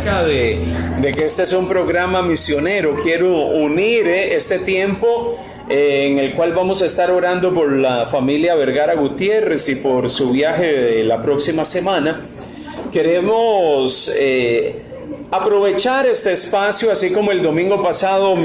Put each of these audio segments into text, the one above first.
acerca de que este es un programa misionero. Quiero unir este tiempo en el cual vamos a estar orando por la familia Vergara Gutiérrez y por su viaje de la próxima semana. Queremos aprovechar este espacio, así como el domingo pasado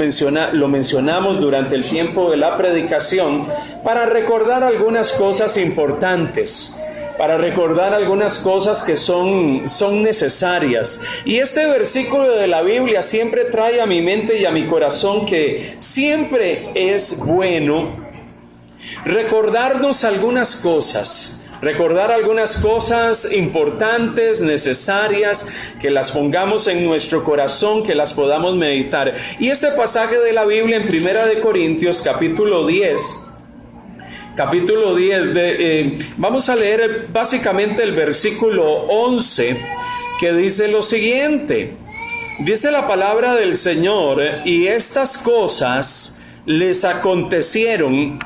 lo mencionamos durante el tiempo de la predicación, para recordar algunas cosas importantes, para recordar algunas cosas que son necesarias. Y este versículo de la Biblia siempre trae a mi mente y a mi corazón que siempre es bueno recordarnos algunas cosas. Recordar algunas cosas importantes, necesarias, que las pongamos en nuestro corazón, que las podamos meditar. Y este pasaje de la Biblia en 1 Corintios capítulo 10, vamos a leer básicamente el versículo 11, que dice lo siguiente. Dice la palabra del Señor: y estas cosas les acontecieron.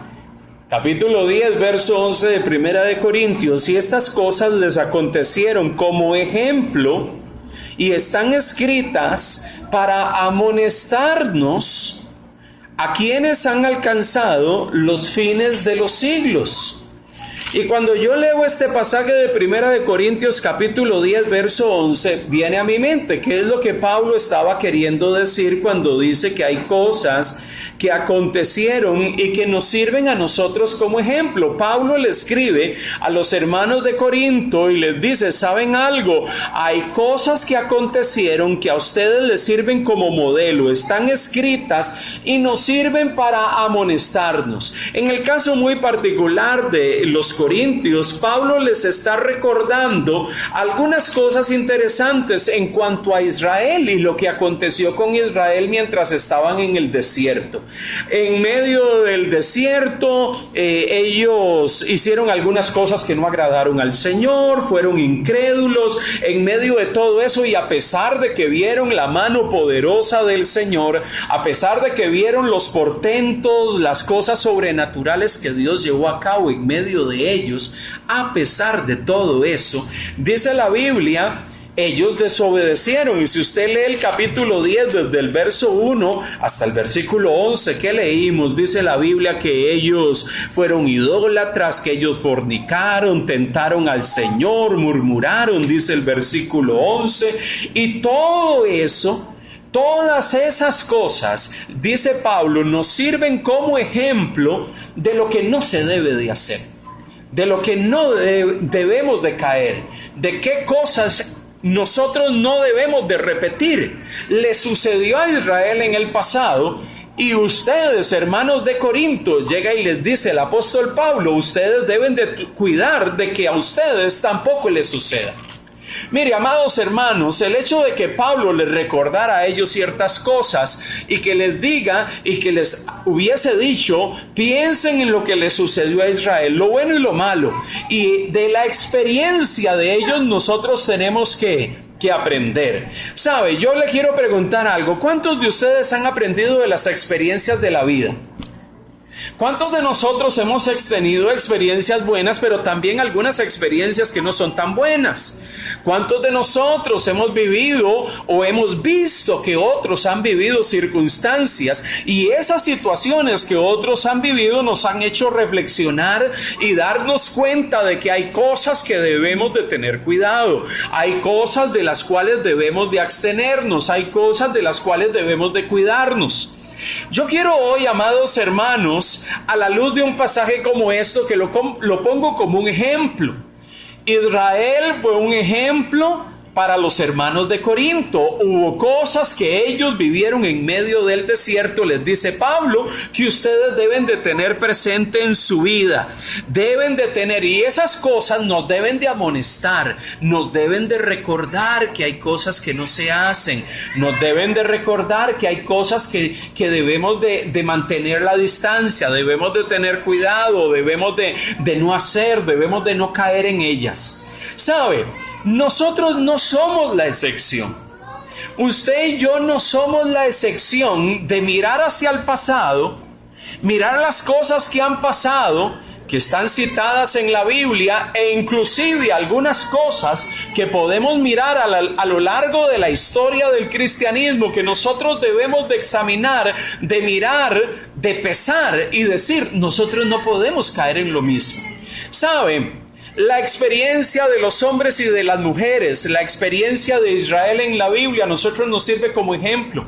Capítulo 10, verso 11 de 1 Corintios: y estas cosas les acontecieron como ejemplo y están escritas para amonestarnos a quienes han alcanzado los fines de los siglos. Y cuando yo leo este pasaje de 1 Corintios capítulo 10, verso 11, viene a mi mente qué es lo que Pablo estaba queriendo decir cuando dice que hay cosas que acontecieron y que nos sirven a nosotros como ejemplo. Pablo le escribe a los hermanos de Corinto y les dice: ¿saben algo? Hay cosas que acontecieron que a ustedes les sirven como modelo, están escritas y nos sirven para amonestarnos. En el caso muy particular de los corintios, Pablo les está recordando algunas cosas interesantes en cuanto a Israel y lo que aconteció con Israel mientras estaban en el desierto. En medio del desierto, ellos hicieron algunas cosas que no agradaron al Señor, fueron incrédulos en medio de todo eso, y a pesar de que vieron la mano poderosa del Señor, a pesar de que vieron los portentos, las cosas sobrenaturales que Dios llevó a cabo en medio de ellos, a pesar de todo eso, dice la Biblia, ellos desobedecieron. Y si usted lee el capítulo 10 desde el verso 1 hasta el versículo 11 que leímos, dice la Biblia que ellos fueron idólatras, que ellos fornicaron, tentaron al Señor, murmuraron, dice el versículo 11, y todo eso, todas esas cosas, dice Pablo, nos sirven como ejemplo de lo que no se debe de hacer, de lo que no debemos de caer, de qué cosas nosotros no debemos de repetir. Le sucedió a Israel en el pasado, y ustedes, hermanos de Corinto, llega y les dice el apóstol Pablo, ustedes deben de cuidar de que a ustedes tampoco les suceda. Mire, amados hermanos, el hecho de que Pablo les recordara a ellos ciertas cosas y que les diga y que les hubiese dicho, piensen en lo que les sucedió a Israel, lo bueno y lo malo, y de la experiencia de ellos nosotros tenemos que aprender. ¿Sabe? Yo le quiero preguntar algo. ¿Cuántos de ustedes han aprendido de las experiencias de la vida? ¿Cuántos de nosotros hemos tenido experiencias buenas, pero también algunas experiencias que no son tan buenas? ¿Cuántos de nosotros hemos vivido o hemos visto que otros han vivido circunstancias, y esas situaciones que otros han vivido nos han hecho reflexionar y darnos cuenta de que hay cosas que debemos de tener cuidado, hay cosas de las cuales debemos de abstenernos, hay cosas de las cuales debemos de cuidarnos? Yo quiero hoy, amados hermanos, a la luz de un pasaje como esto, que lo pongo como un ejemplo. Israel fue un ejemplo para los hermanos de Corinto. Hubo cosas que ellos vivieron en medio del desierto. Les dice Pablo que ustedes deben de tener presente en su vida. Deben de tener, y esas cosas nos deben de amonestar, nos deben de recordar que hay cosas que no se hacen, nos deben de recordar que hay cosas que debemos de mantener la distancia, debemos de tener cuidado, debemos de no hacer, debemos de no caer en ellas. ¿Sabe? Nosotros no somos la excepción. Usted y yo no somos la excepción de mirar hacia el pasado, mirar las cosas que han pasado, que están citadas en la Biblia, e inclusive algunas cosas que podemos mirar a lo largo de la historia del cristianismo, que nosotros debemos de examinar, de mirar, de pesar y decir, nosotros no podemos caer en lo mismo. ¿Saben? La experiencia de los hombres y de las mujeres, la experiencia de Israel en la Biblia, a nosotros nos sirve como ejemplo.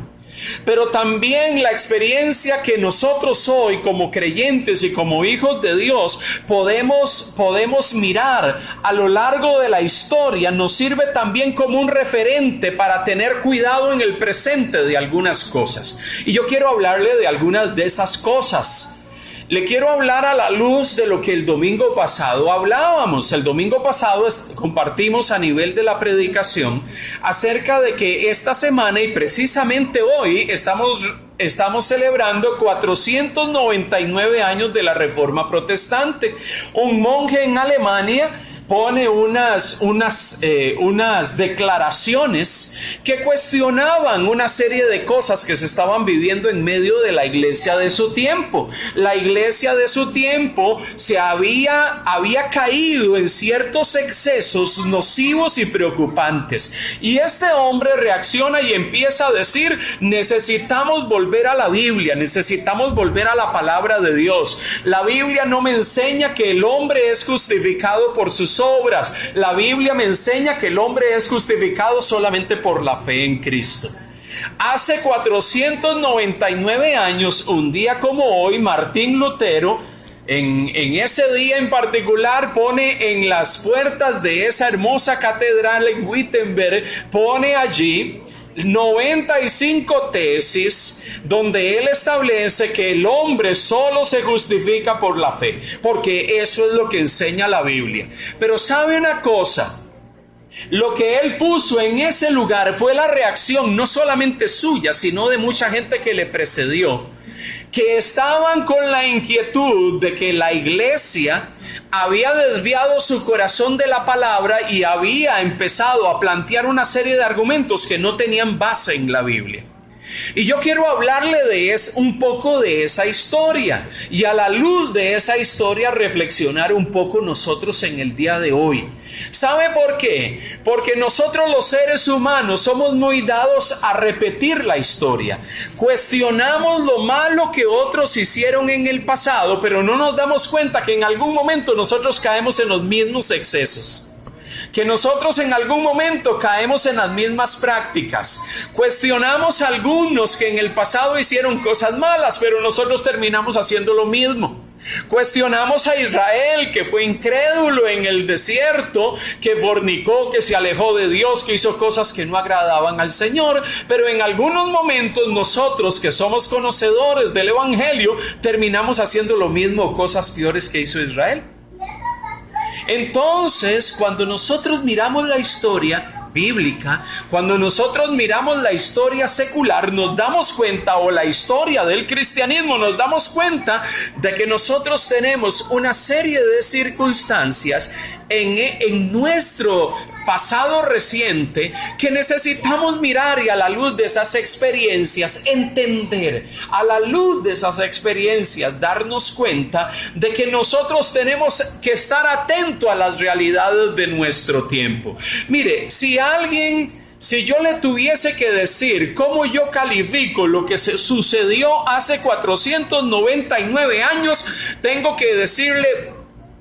Pero también la experiencia que nosotros hoy como creyentes y como hijos de Dios podemos mirar a lo largo de la historia, nos sirve también como un referente para tener cuidado en el presente de algunas cosas. Y yo quiero hablarle de algunas de esas cosas. Le quiero hablar a la luz de lo que el domingo pasado hablábamos. El domingo pasado compartimos a nivel de la predicación acerca de que esta semana y precisamente hoy estamos celebrando 499 años de la Reforma Protestante. Un monje en Alemania pone unas declaraciones que cuestionaban una serie de cosas que se estaban viviendo en medio de la iglesia de su tiempo. La iglesia de su tiempo se había caído en ciertos excesos nocivos y preocupantes. Y este hombre reacciona y empieza a decir, necesitamos volver a la Biblia, necesitamos volver a la palabra de Dios. La Biblia no me enseña que el hombre es justificado por sus obras. La Biblia me enseña que el hombre es justificado solamente por la fe en Cristo. Hace 499 años, un día como hoy, Martín Lutero, en ese día en particular, pone en las puertas de esa hermosa catedral en Wittenberg, pone allí 95 tesis donde él establece que el hombre solo se justifica por la fe, porque eso es lo que enseña la Biblia. Pero ¿sabe una cosa? Lo que él puso en ese lugar fue la reacción no solamente suya, sino de mucha gente que le precedió, que estaban con la inquietud de que la iglesia había desviado su corazón de la palabra y había empezado a plantear una serie de argumentos que no tenían base en la Biblia. Y yo quiero hablarle un poco de esa historia, y a la luz de esa historia reflexionar un poco nosotros en el día de hoy. ¿Sabe por qué? Porque nosotros los seres humanos somos muy dados a repetir la historia. Cuestionamos lo malo que otros hicieron en el pasado, pero no nos damos cuenta que en algún momento nosotros caemos en los mismos excesos. Que nosotros en algún momento caemos en las mismas prácticas. Cuestionamos a algunos que en el pasado hicieron cosas malas, pero nosotros terminamos haciendo lo mismo. Cuestionamos a Israel, que fue incrédulo en el desierto, que fornicó, que se alejó de Dios, que hizo cosas que no agradaban al Señor, pero en algunos momentos nosotros, que somos conocedores del Evangelio, terminamos haciendo lo mismo, cosas peores que hizo Israel. Entonces, cuando nosotros miramos la historia bíblica, cuando nosotros miramos la historia secular, nos damos cuenta, o la historia del cristianismo, nos damos cuenta de que nosotros tenemos una serie de circunstancias en nuestro pasado reciente que necesitamos mirar, y a la luz de esas experiencias entender, a la luz de esas experiencias darnos cuenta de que nosotros tenemos que estar atentos a las realidades de nuestro tiempo. Mire, si yo le tuviese que decir cómo yo califico lo que sucedió hace 499 años, tengo que decirle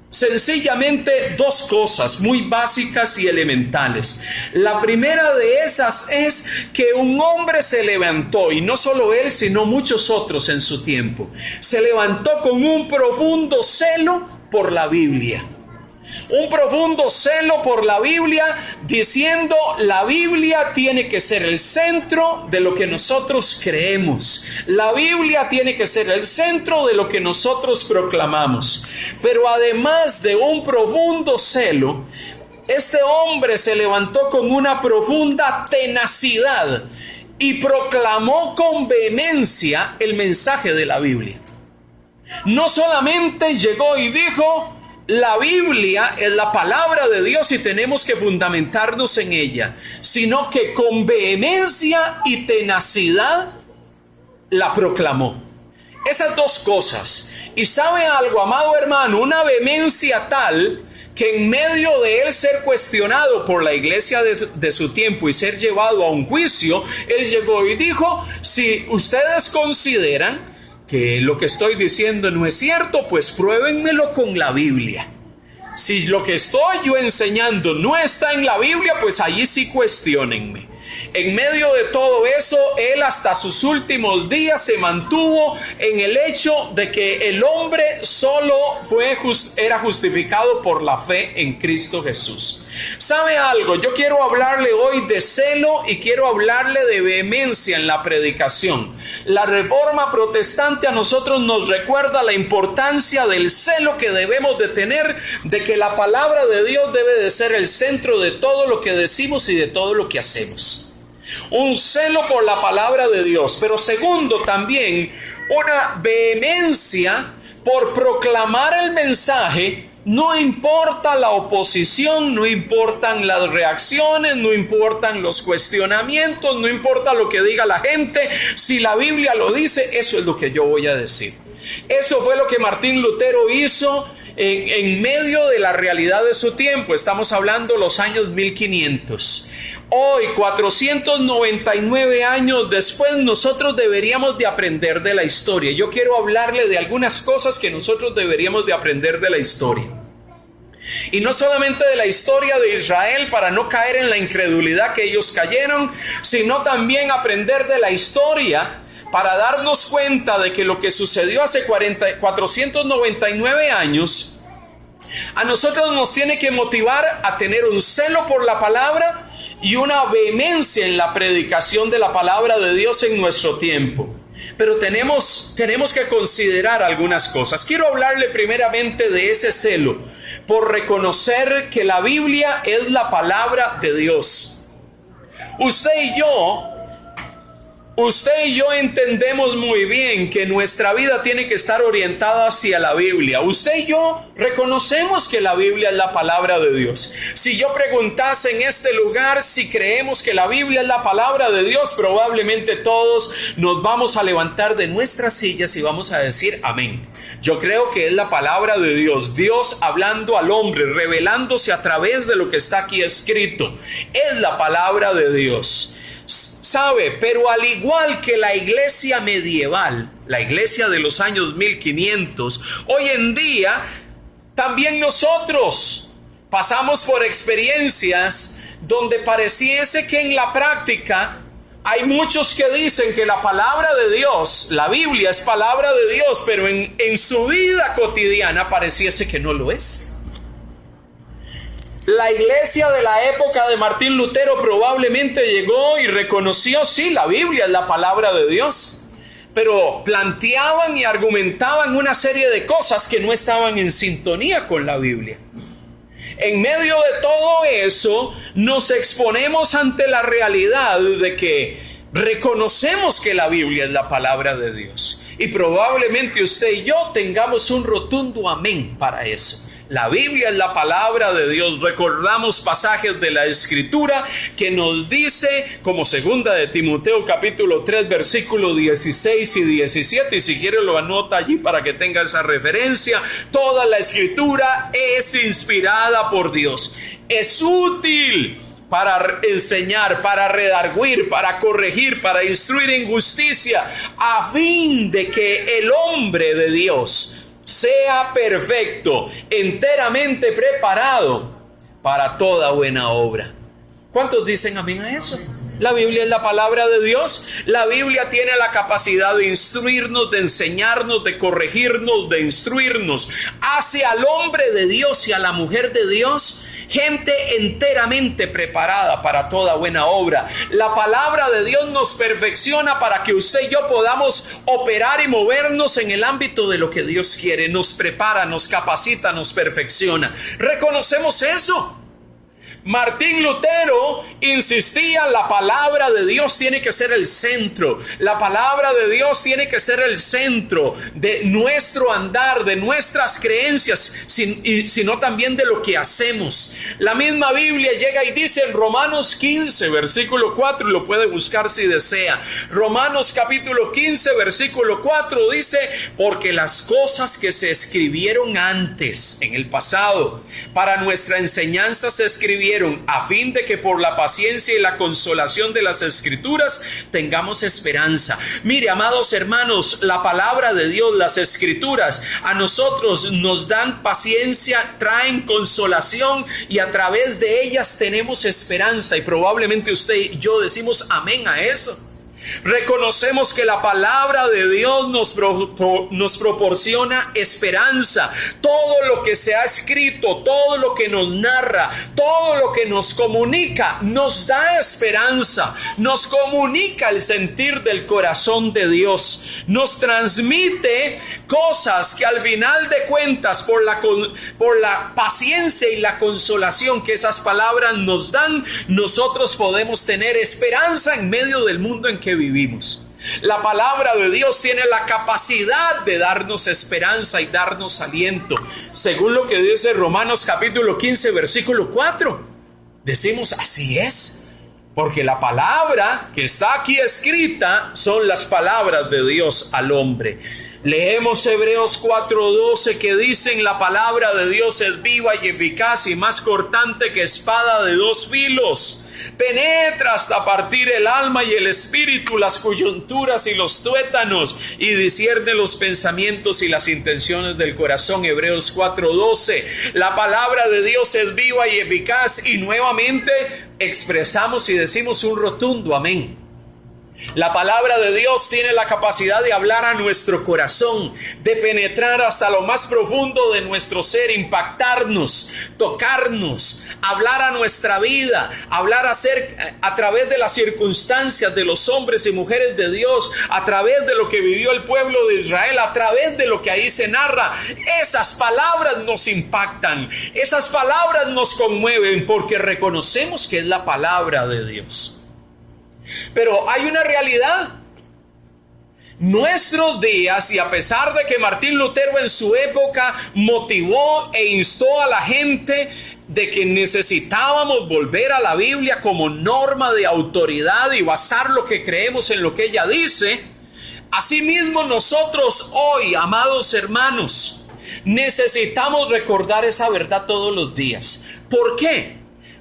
sencillamente dos cosas muy básicas y elementales. La primera de esas es que un hombre se levantó, y no solo él, sino muchos otros en su tiempo. Se levantó con un profundo celo por la Biblia. Un profundo celo por la Biblia, diciendo: la Biblia tiene que ser el centro de lo que nosotros creemos. La Biblia tiene que ser el centro de lo que nosotros proclamamos. Pero además de un profundo celo, este hombre se levantó con una profunda tenacidad y proclamó con vehemencia el mensaje de la Biblia. No solamente llegó y dijo: la Biblia es la palabra de Dios y tenemos que fundamentarnos en ella, sino que con vehemencia y tenacidad la proclamó. Esas dos cosas. Y sabe algo, amado hermano, una vehemencia tal que en medio de él ser cuestionado por la iglesia de su tiempo y ser llevado a un juicio, él llegó y dijo: si ustedes consideran que lo que estoy diciendo no es cierto, pues pruébenmelo con la Biblia. Si lo que estoy yo enseñando no está en la Biblia, pues allí sí cuestiónenme. En medio de todo eso, él hasta sus últimos días se mantuvo en el hecho de que el hombre solo era justificado por la fe en Cristo Jesús. ¿Sabe algo? Yo quiero hablarle hoy de celo y quiero hablarle de vehemencia en la predicación. La Reforma Protestante a nosotros nos recuerda la importancia del celo que debemos de tener, de que la palabra de Dios debe de ser el centro de todo lo que decimos y de todo lo que hacemos. Un celo por la palabra de Dios, pero segundo, también una vehemencia por proclamar el mensaje. No importa la oposición, no importan las reacciones, no importan los cuestionamientos, no importa lo que diga la gente. Si la Biblia lo dice, eso es lo que yo voy a decir. Eso fue lo que Martín Lutero hizo en medio de la realidad de su tiempo. Estamos hablando los años 1500. Hoy, 499 años después, nosotros deberíamos de aprender de la historia. Yo quiero hablarle de algunas cosas que nosotros deberíamos de aprender de la historia. Y no solamente de la historia de Israel para no caer en la incredulidad que ellos cayeron, sino también aprender de la historia para darnos cuenta de que lo que sucedió hace 499 años, a nosotros nos tiene que motivar a tener un celo por la palabra y una vehemencia en la predicación de la palabra de Dios en nuestro tiempo. Pero tenemos que considerar algunas cosas. Quiero hablarle primeramente de ese celo por reconocer que la Biblia es la palabra de Dios. Usted y yo entendemos muy bien que nuestra vida tiene que estar orientada hacia la Biblia. Usted y yo reconocemos que la Biblia es la palabra de Dios. Si yo preguntase en este lugar si creemos que la Biblia es la palabra de Dios, probablemente todos nos vamos a levantar de nuestras sillas y vamos a decir amén. Yo creo que es la palabra de Dios, Dios hablando al hombre, revelándose a través de lo que está aquí escrito. Es la palabra de Dios. ¿Sabe? Pero al igual que la iglesia medieval, la iglesia de los años 1500, hoy en día también nosotros pasamos por experiencias donde pareciese que en la práctica hay muchos que dicen que la palabra de Dios, la Biblia es palabra de Dios, pero en su vida cotidiana pareciese que no lo es. La iglesia de la época de Martín Lutero probablemente llegó y reconoció, sí, la Biblia es la palabra de Dios, pero planteaban y argumentaban una serie de cosas que no estaban en sintonía con la Biblia. En medio de todo eso, nos exponemos ante la realidad de que reconocemos que la Biblia es la palabra de Dios. Y probablemente usted y yo tengamos un rotundo amén para eso. La Biblia es la palabra de Dios. Recordamos pasajes de la Escritura que nos dice, como segunda de Timoteo capítulo 3 versículos 16 y 17, y si quiere lo anota allí para que tenga esa referencia. Toda la Escritura es inspirada por Dios. Es útil para enseñar, para redarguir, para corregir, para instruir en justicia, a fin de que el hombre de Dios sea perfecto, enteramente preparado para toda buena obra. ¿Cuántos dicen amén a eso? La Biblia es la palabra de Dios. La Biblia tiene la capacidad de instruirnos, de enseñarnos, de corregirnos, de instruirnos. Hace al hombre de Dios y a la mujer de Dios gente enteramente preparada para toda buena obra. La palabra de Dios nos perfecciona para que usted y yo podamos operar y movernos en el ámbito de lo que Dios quiere. Nos prepara, nos capacita, nos perfecciona. ¿Reconocemos eso? Martín Lutero insistía, la palabra de Dios tiene que ser el centro. La palabra de Dios tiene que ser el centro de nuestro andar, de nuestras creencias, sino también de lo que hacemos. La misma Biblia llega y dice en Romanos 15, versículo 4, y lo puede buscar si desea. Romanos capítulo 15, versículo 4 dice, porque las cosas que se escribieron antes, en el pasado, para nuestra enseñanza se escribieron a fin de que por la paciencia y la consolación de las escrituras tengamos esperanza. Mire, amados hermanos, la palabra de Dios, las escrituras, a nosotros nos dan paciencia, traen consolación y a través de ellas tenemos esperanza. Y probablemente usted y yo decimos amén a eso. Reconocemos que la palabra de Dios nos proporciona esperanza. Todo lo que se ha escrito, todo lo que nos narra, todo lo que nos comunica, nos da esperanza. Nos comunica el sentir del corazón de Dios. Nos transmite cosas que al final de cuentas, por la paciencia y la consolación que esas palabras nos dan, nosotros podemos tener esperanza en medio del mundo en que vivimos. La palabra de Dios tiene la capacidad de darnos esperanza y darnos aliento. Según lo que dice Romanos capítulo 15, versículo 4, decimos así es. Porque la palabra que está aquí escrita son las palabras de Dios al hombre. Leemos Hebreos 4:12 que dicen, la palabra de Dios es viva y eficaz y más cortante que espada de dos filos. Penetra hasta partir el alma y el espíritu, las coyunturas y los tuétanos, y discierne los pensamientos y las intenciones del corazón. Hebreos 4:12. La palabra de Dios es viva y eficaz, y nuevamente expresamos y decimos un rotundo amén. La palabra de Dios tiene la capacidad de hablar a nuestro corazón, de penetrar hasta lo más profundo de nuestro ser, impactarnos, tocarnos, hablar a nuestra vida, hablar a través de las circunstancias de los hombres y mujeres de Dios, a través de lo que vivió el pueblo de Israel, a través de lo que ahí se narra. Esas palabras nos impactan, esas palabras nos conmueven porque reconocemos que es la palabra de Dios. Pero hay una realidad. Nuestros días, y a pesar de que Martín Lutero en su época motivó e instó a la gente de que necesitábamos volver a la Biblia como norma de autoridad y basar lo que creemos en lo que ella dice, asimismo nosotros hoy, amados hermanos, necesitamos recordar esa verdad todos los días. ¿Por qué?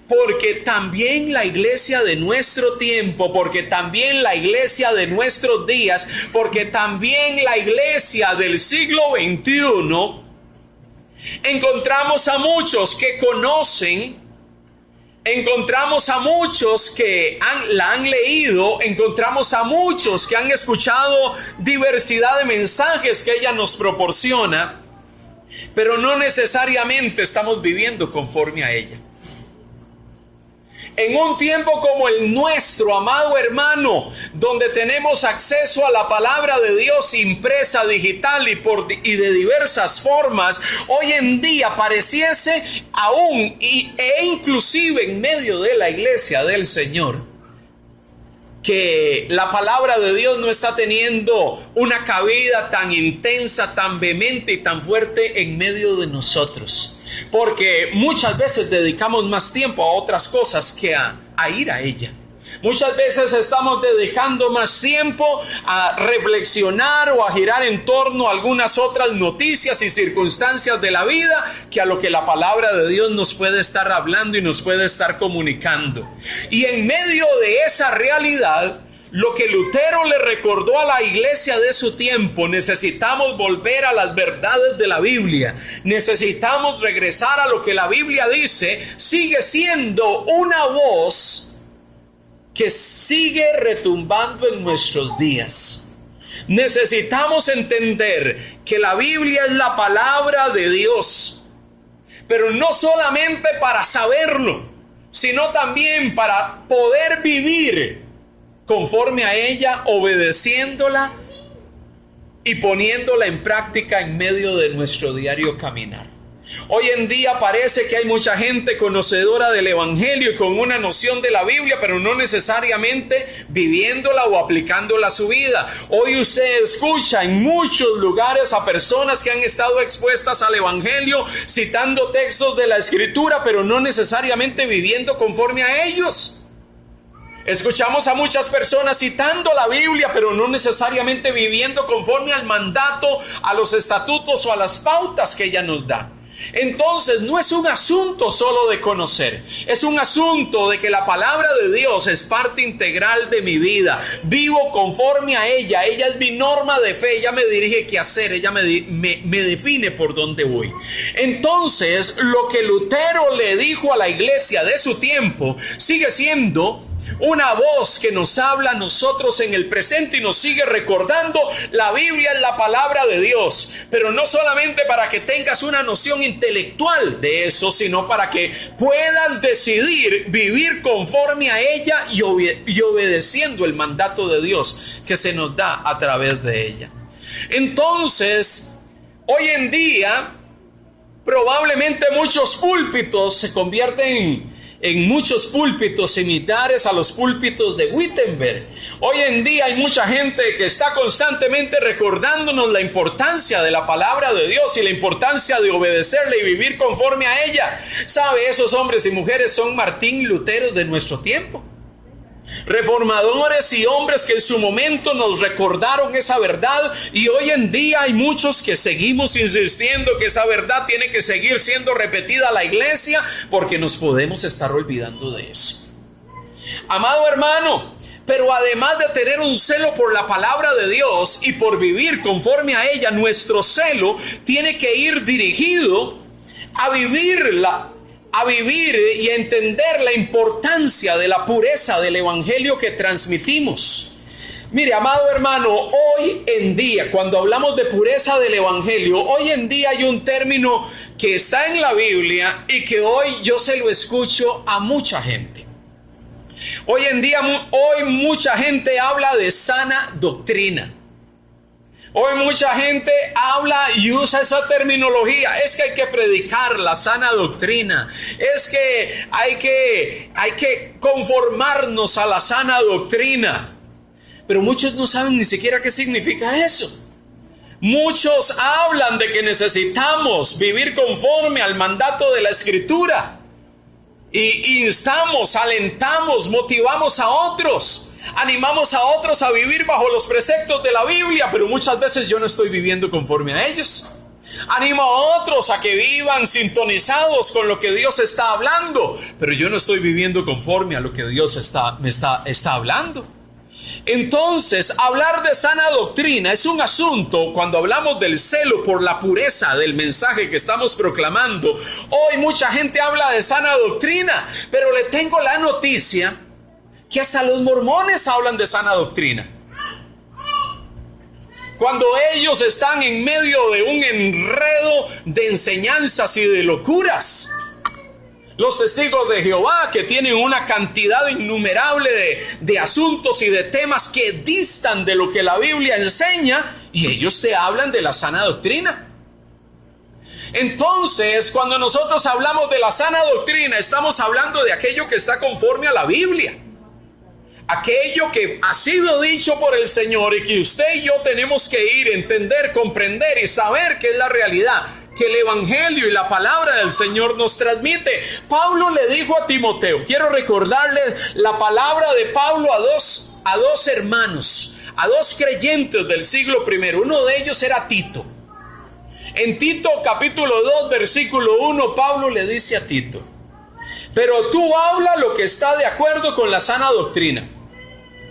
Porque también la iglesia de nuestro tiempo, porque también la iglesia de nuestros días, porque también la iglesia del siglo XXI, encontramos a muchos que conocen, encontramos a muchos que la han leído, encontramos a muchos que han escuchado diversidad de mensajes que ella nos proporciona, pero no necesariamente estamos viviendo conforme a ella. En un tiempo como el nuestro, amado hermano, donde tenemos acceso a la palabra de Dios impresa, digital y de diversas formas, hoy en día pareciese aún e inclusive en medio de la iglesia del Señor, que la palabra de Dios no está teniendo una cabida tan intensa, tan vehemente y tan fuerte en medio de nosotros. Porque muchas veces dedicamos más tiempo a otras cosas que a ir a ella. Muchas veces estamos dedicando más tiempo a reflexionar o a girar en torno a algunas otras noticias y circunstancias de la vida que a lo que la palabra de Dios nos puede estar hablando y nos puede estar comunicando. Y en medio de esa realidad, lo que Lutero le recordó a la iglesia de su tiempo, necesitamos volver a las verdades de la Biblia, necesitamos regresar a lo que la Biblia dice, sigue siendo una voz que sigue retumbando en nuestros días. Necesitamos entender que la Biblia es la palabra de Dios, pero no solamente para saberlo, sino también para poder vivir conforme a ella, obedeciéndola y poniéndola en práctica en medio de nuestro diario caminar. Hoy en día parece que hay mucha gente conocedora del Evangelio y con una noción de la Biblia, pero no necesariamente viviéndola o aplicándola a su vida. Hoy usted escucha en muchos lugares a personas que han estado expuestas al Evangelio, citando textos de la Escritura, pero no necesariamente viviendo conforme a ellos. Escuchamos a muchas personas citando la Biblia, pero no necesariamente viviendo conforme al mandato, a los estatutos o a las pautas que ella nos da. Entonces no es un asunto solo de conocer, es un asunto de que la palabra de Dios es parte integral de mi vida. Vivo conforme a ella es mi norma de fe, ella me dirige qué hacer, ella me define por dónde voy. Entonces lo que Lutero le dijo a la iglesia de su tiempo sigue siendo una voz que nos habla a nosotros en el presente y nos sigue recordando: la Biblia es la palabra de Dios, pero no solamente para que tengas una noción intelectual de eso, sino para que puedas decidir vivir conforme a ella y obedeciendo el mandato de Dios que se nos da a través de ella. Entonces, hoy en día, probablemente muchos púlpitos se convierten en muchos púlpitos similares a los púlpitos de Wittenberg. Hoy en día hay mucha gente que está constantemente recordándonos la importancia de la palabra de Dios y la importancia de obedecerla y vivir conforme a ella. ¿Sabe? Esos hombres y mujeres son Martín Lutero de nuestro tiempo. Reformadores y hombres que en su momento nos recordaron esa verdad, y hoy en día hay muchos que seguimos insistiendo que esa verdad tiene que seguir siendo repetida a la iglesia, porque nos podemos estar olvidando de eso. Amado hermano, pero además de tener un celo por la palabra de Dios y por vivir conforme a ella, nuestro celo tiene que ir dirigido a vivir y entender la importancia de la pureza del evangelio que transmitimos. Mire, amado hermano, hoy en día, cuando hablamos de pureza del evangelio, hoy en día hay un término que está en la Biblia y que hoy yo se lo escucho a mucha gente. Hoy en día, mucha gente habla de sana doctrina. Hoy mucha gente habla y usa esa terminología. Es que hay que predicar la sana doctrina. Es que hay que conformarnos a la sana doctrina. Pero muchos no saben ni siquiera qué significa eso. Muchos hablan de que necesitamos vivir conforme al mandato de la Escritura. Y instamos, alentamos, motivamos a otros. Animamos a otros a vivir bajo los preceptos de la Biblia, pero muchas veces yo no estoy viviendo conforme a ellos. Animo a otros a que vivan sintonizados con lo que Dios está hablando, pero yo no estoy viviendo conforme a lo que Dios me está hablando. Entonces, hablar de sana doctrina es un asunto cuando hablamos del celo por la pureza del mensaje que estamos proclamando. Hoy mucha gente habla de sana doctrina, pero le tengo la noticia que hasta los mormones hablan de sana doctrina. Cuando ellos están en medio de un enredo de enseñanzas y de locuras. Los testigos de Jehová, que tienen una cantidad innumerable de asuntos y de temas que distan de lo que la Biblia enseña, y ellos te hablan de la sana doctrina. Entonces, cuando nosotros hablamos de la sana doctrina, estamos hablando de aquello que está conforme a la Biblia. Aquello que ha sido dicho por el Señor y que usted y yo tenemos que ir, entender, comprender y saber que es la realidad que el Evangelio y la palabra del Señor nos transmite. Pablo le dijo a Timoteo, quiero recordarles la palabra de Pablo a dos hermanos, a dos creyentes del siglo I. Uno de ellos era Tito. En Tito capítulo 2 versículo 1, Pablo le dice a Tito: pero tú habla lo que está de acuerdo con la sana doctrina.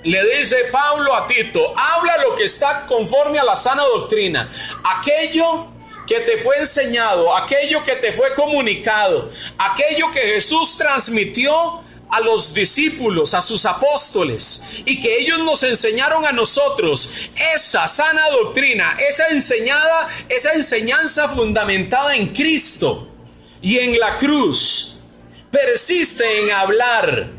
Le dice Pablo a Tito, habla lo que está conforme a la sana doctrina. Aquello que te fue enseñado, aquello que te fue comunicado, aquello que Jesús transmitió a los discípulos, a sus apóstoles, y que ellos nos enseñaron a nosotros. Esa sana doctrina, esa enseñanza fundamentada en Cristo y en la cruz, persiste en hablar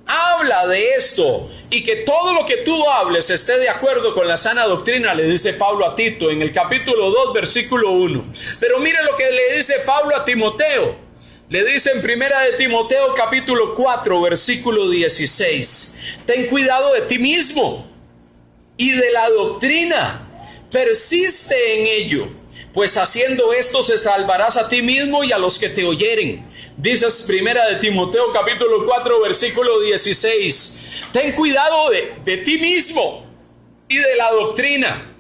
habla de esto y que todo lo que tú hables esté de acuerdo con la sana doctrina, le dice Pablo a Tito en el capítulo 2, versículo 1. Pero mire lo que le dice Pablo a Timoteo. Le dice en primera de Timoteo capítulo 4, versículo 16. Ten cuidado de ti mismo y de la doctrina. Persiste en ello, pues haciendo esto se salvarás a ti mismo y a los que te oyeren. Dices primera de Timoteo capítulo 4 versículo 16. Ten cuidado de ti mismo y de la doctrina,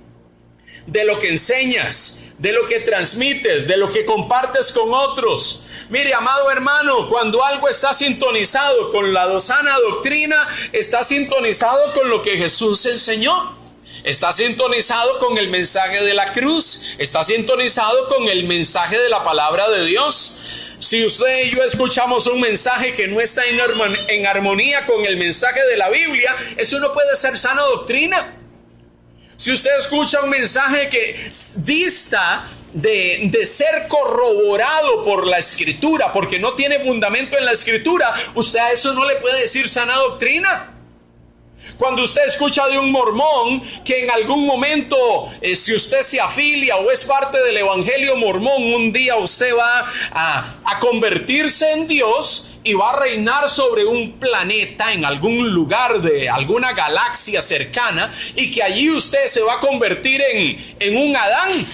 de lo que enseñas, de lo que transmites, de lo que compartes con otros. Mire, amado hermano, cuando algo está sintonizado con la sana doctrina, está sintonizado con lo que Jesús enseñó. Está sintonizado con el mensaje de la cruz. Está sintonizado con el mensaje de la palabra de Dios. Si usted y yo escuchamos un mensaje que no está en armonía con el mensaje de la Biblia, eso no puede ser sana doctrina. Si usted escucha un mensaje que dista de ser corroborado por la Escritura, porque no tiene fundamento en la Escritura, usted a eso no le puede decir sana doctrina. Cuando usted escucha de un mormón que en algún momento, si usted se afilia o es parte del evangelio mormón, un día usted va a convertirse en Dios y va a reinar sobre un planeta en algún lugar de alguna galaxia cercana, y que allí usted se va a convertir en un Adán,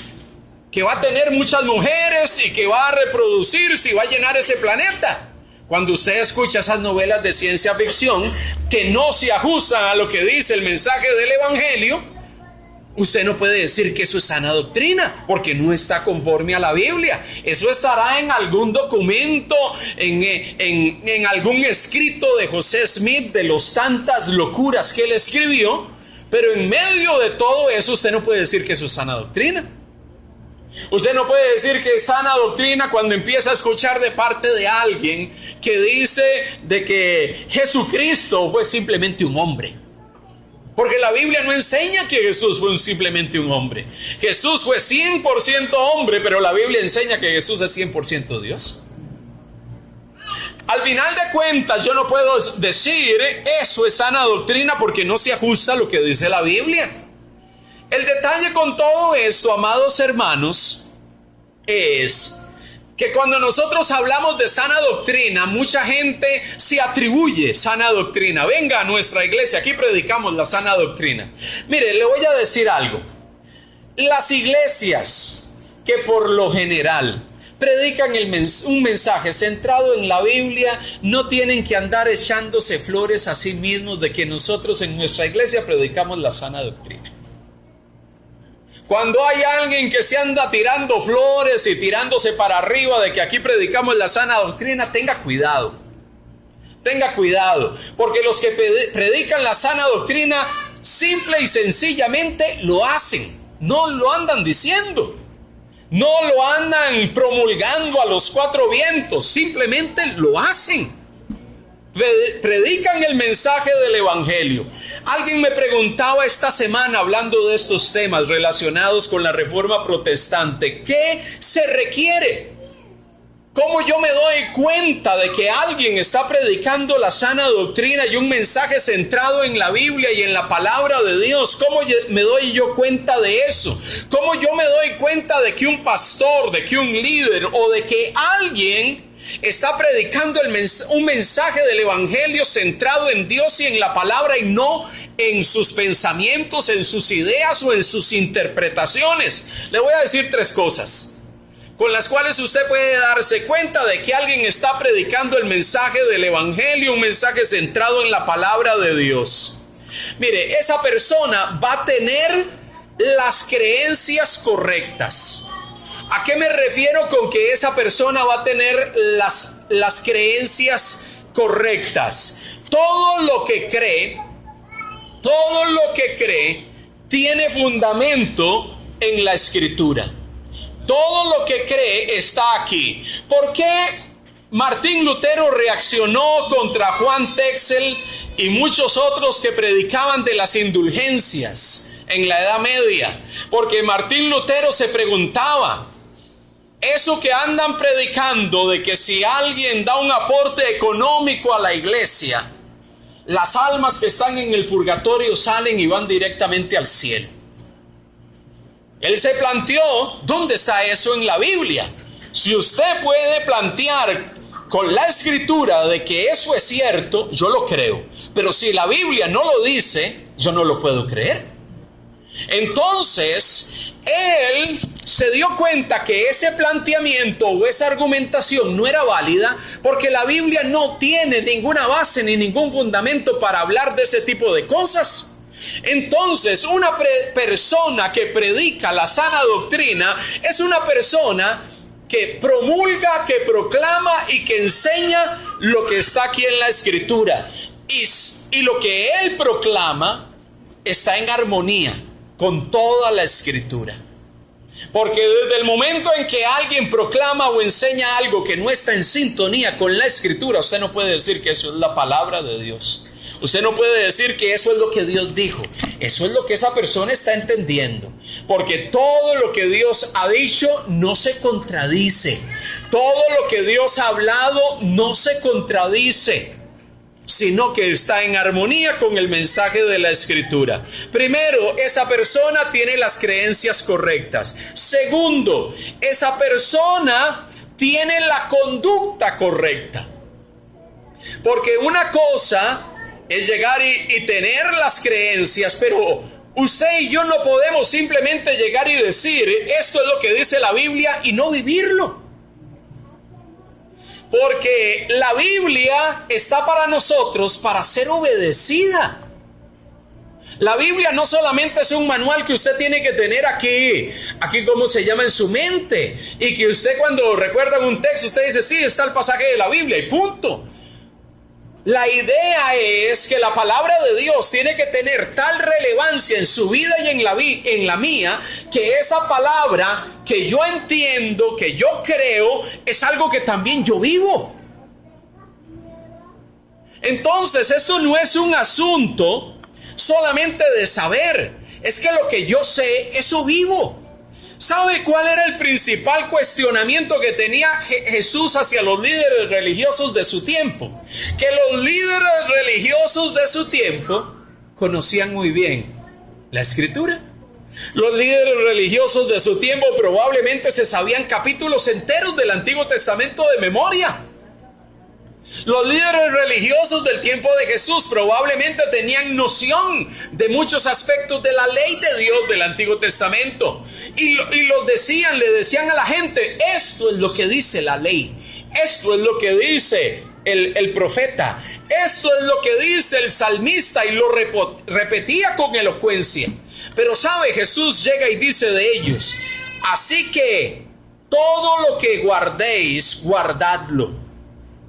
que va a tener muchas mujeres y que va a reproducirse y va a llenar ese planeta. Cuando usted escucha esas novelas de ciencia ficción que no se ajustan a lo que dice el mensaje del evangelio, usted no puede decir que eso es sana doctrina, porque no está conforme a la Biblia. Eso estará en algún documento, en algún escrito de José Smith, de las tantas locuras que él escribió, pero en medio de todo eso usted no puede decir que eso es sana doctrina. Usted no puede decir que es sana doctrina cuando empieza a escuchar de parte de alguien que dice de que Jesucristo fue simplemente un hombre. Porque la Biblia no enseña que Jesús fue simplemente un hombre. Jesús fue 100% hombre, pero la Biblia enseña que Jesús es 100% Dios. Al final de cuentas, yo no puedo decir eso es sana doctrina porque no se ajusta a lo que dice la Biblia. El detalle con todo esto, amados hermanos, es que cuando nosotros hablamos de sana doctrina, mucha gente se atribuye sana doctrina. Venga a nuestra iglesia, aquí predicamos la sana doctrina. Mire, le voy a decir algo. Las iglesias que por lo general predican un mensaje centrado en la Biblia, no tienen que andar echándose flores a sí mismos de que nosotros en nuestra iglesia predicamos la sana doctrina. Cuando hay alguien que se anda tirando flores y tirándose para arriba de que aquí predicamos la sana doctrina, tenga cuidado. Tenga cuidado, porque los que predican la sana doctrina simple y sencillamente lo hacen. No lo andan diciendo. No lo andan promulgando a los cuatro vientos. Simplemente lo hacen. Predican el mensaje del evangelio. Alguien me preguntaba esta semana, hablando de estos temas relacionados con la reforma protestante, ¿qué se requiere? ¿Cómo yo me doy cuenta de que alguien está predicando la sana doctrina y un mensaje centrado en la Biblia y en la palabra de Dios? ¿Cómo me doy yo cuenta de eso? ¿Cómo yo me doy cuenta de que un pastor, de que un líder o de que alguien está predicando un mensaje del evangelio centrado en Dios y en la palabra y no en sus pensamientos, en sus ideas o en sus interpretaciones? Le voy a decir tres cosas con las cuales usted puede darse cuenta de que alguien está predicando el mensaje del evangelio, un mensaje centrado en la palabra de Dios. Mire, esa persona va a tener las creencias correctas. ¿A qué me refiero con que esa persona va a tener las creencias correctas? Todo lo que cree tiene fundamento en la Escritura. Todo lo que cree está aquí. ¿Por qué Martín Lutero reaccionó contra Juan Texel y muchos otros que predicaban de las indulgencias en la Edad Media? Porque Martín Lutero se preguntaba, eso que andan predicando de que si alguien da un aporte económico a la iglesia, las almas que están en el purgatorio salen y van directamente al cielo. Él se planteó, ¿dónde está eso en la Biblia? Si usted puede plantear con la escritura de que eso es cierto, yo lo creo. Pero si la Biblia no lo dice, yo no lo puedo creer. Entonces, él se dio cuenta que ese planteamiento o esa argumentación no era válida porque la Biblia no tiene ninguna base ni ningún fundamento para hablar de ese tipo de cosas. Entonces, una persona que predica la sana doctrina es una persona que promulga, que proclama y que enseña lo que está aquí en la escritura. Y lo que él proclama está en armonía con toda la escritura. Porque desde el momento en que alguien proclama o enseña algo que no está en sintonía con la escritura, usted no puede decir que eso es la palabra de Dios. Usted no puede decir que eso es lo que Dios dijo. Eso es lo que esa persona está entendiendo. Porque todo lo que Dios ha dicho no se contradice. Todo lo que Dios ha hablado no se contradice, sino que está en armonía con el mensaje de la escritura. Primero, esa persona tiene las creencias correctas. Segundo, esa persona tiene la conducta correcta. Porque una cosa es llegar y tener las creencias, pero usted y yo no podemos simplemente llegar y decir, esto es lo que dice la Biblia, y no vivirlo. Porque la Biblia está para nosotros para ser obedecida. La Biblia no solamente es un manual que usted tiene que tener aquí como se llama en su mente, y que usted cuando recuerda un texto, usted dice, sí, está el pasaje de la Biblia y punto. La idea es que la palabra de Dios tiene que tener tal relevancia en su vida y en la mía, que esa palabra que yo entiendo, que yo creo, es algo que también yo vivo. Entonces, esto no es un asunto solamente de saber, es que lo que yo sé, eso vivo. ¿Sabe cuál era el principal cuestionamiento que tenía Jesús hacia los líderes religiosos de su tiempo? Que los líderes religiosos de su tiempo conocían muy bien la escritura. Los líderes religiosos de su tiempo probablemente se sabían capítulos enteros del Antiguo Testamento de memoria. Los líderes religiosos del tiempo de Jesús probablemente tenían noción de muchos aspectos de la ley de Dios del Antiguo Testamento. Y le decían a la gente, esto es lo que dice la ley, esto es lo que dice el profeta, esto es lo que dice el salmista, y lo repetía con elocuencia. Pero sabe, Jesús llega y dice de ellos, así que todo lo que guardéis, guardadlo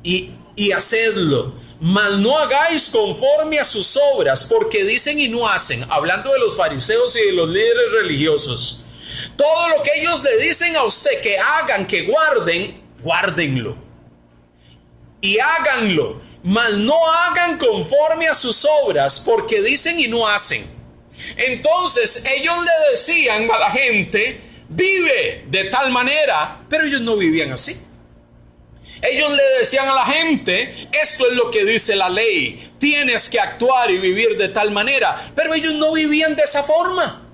y hacedlo, mas no hagáis conforme a sus obras, porque dicen y no hacen. Hablando de los fariseos y de los líderes religiosos, todo lo que ellos le dicen a usted que hagan, que guarden, guárdenlo y háganlo, mas no hagan conforme a sus obras, porque dicen y no hacen. Entonces ellos le decían a la gente, vive de tal manera, pero ellos no vivían así. Ellos le decían a la gente, esto es lo que dice la ley, tienes que actuar y vivir de tal manera, pero ellos no vivían de esa forma.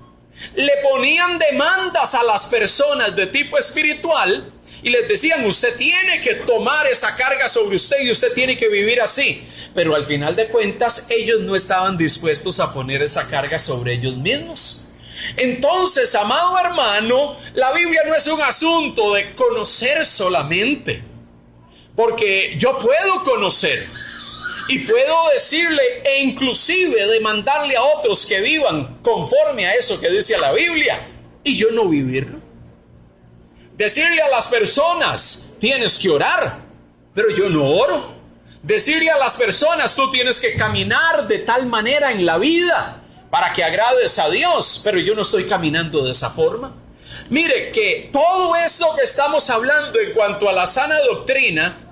Le ponían demandas a las personas de tipo espiritual y les decían, usted tiene que tomar esa carga sobre usted y usted tiene que vivir así. Pero al final de cuentas, ellos no estaban dispuestos a poner esa carga sobre ellos mismos. Entonces, amado hermano, la Biblia no es un asunto de conocer solamente. Porque yo puedo conocer y puedo decirle e inclusive demandarle a otros que vivan conforme a eso que dice la Biblia y yo no vivirlo. Decirle a las personas, tienes que orar, pero yo no oro. Decirle a las personas, tú tienes que caminar de tal manera en la vida para que agrades a Dios, pero yo no estoy caminando de esa forma. Mire que todo esto que estamos hablando en cuanto a la sana doctrina,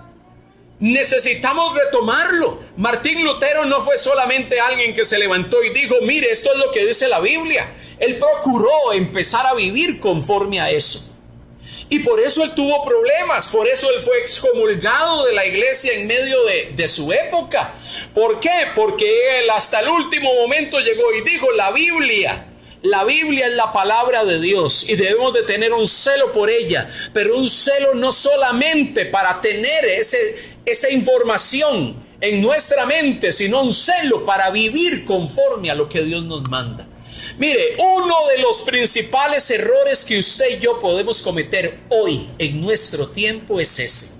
necesitamos retomarlo. Martín Lutero no fue solamente alguien que se levantó y dijo, mire, esto es lo que dice la Biblia. Él procuró empezar a vivir conforme a eso. Y por eso él tuvo problemas, por eso él fue excomulgado de la iglesia en medio de su época. ¿Por qué? Porque él hasta el último momento llegó y dijo: la Biblia es la palabra de Dios y debemos de tener un celo por ella, pero un celo no solamente para tener esa información en nuestra mente, sino un celo para vivir conforme a lo que Dios nos manda. Mire, uno de los principales errores que usted y yo podemos cometer hoy en nuestro tiempo es ese.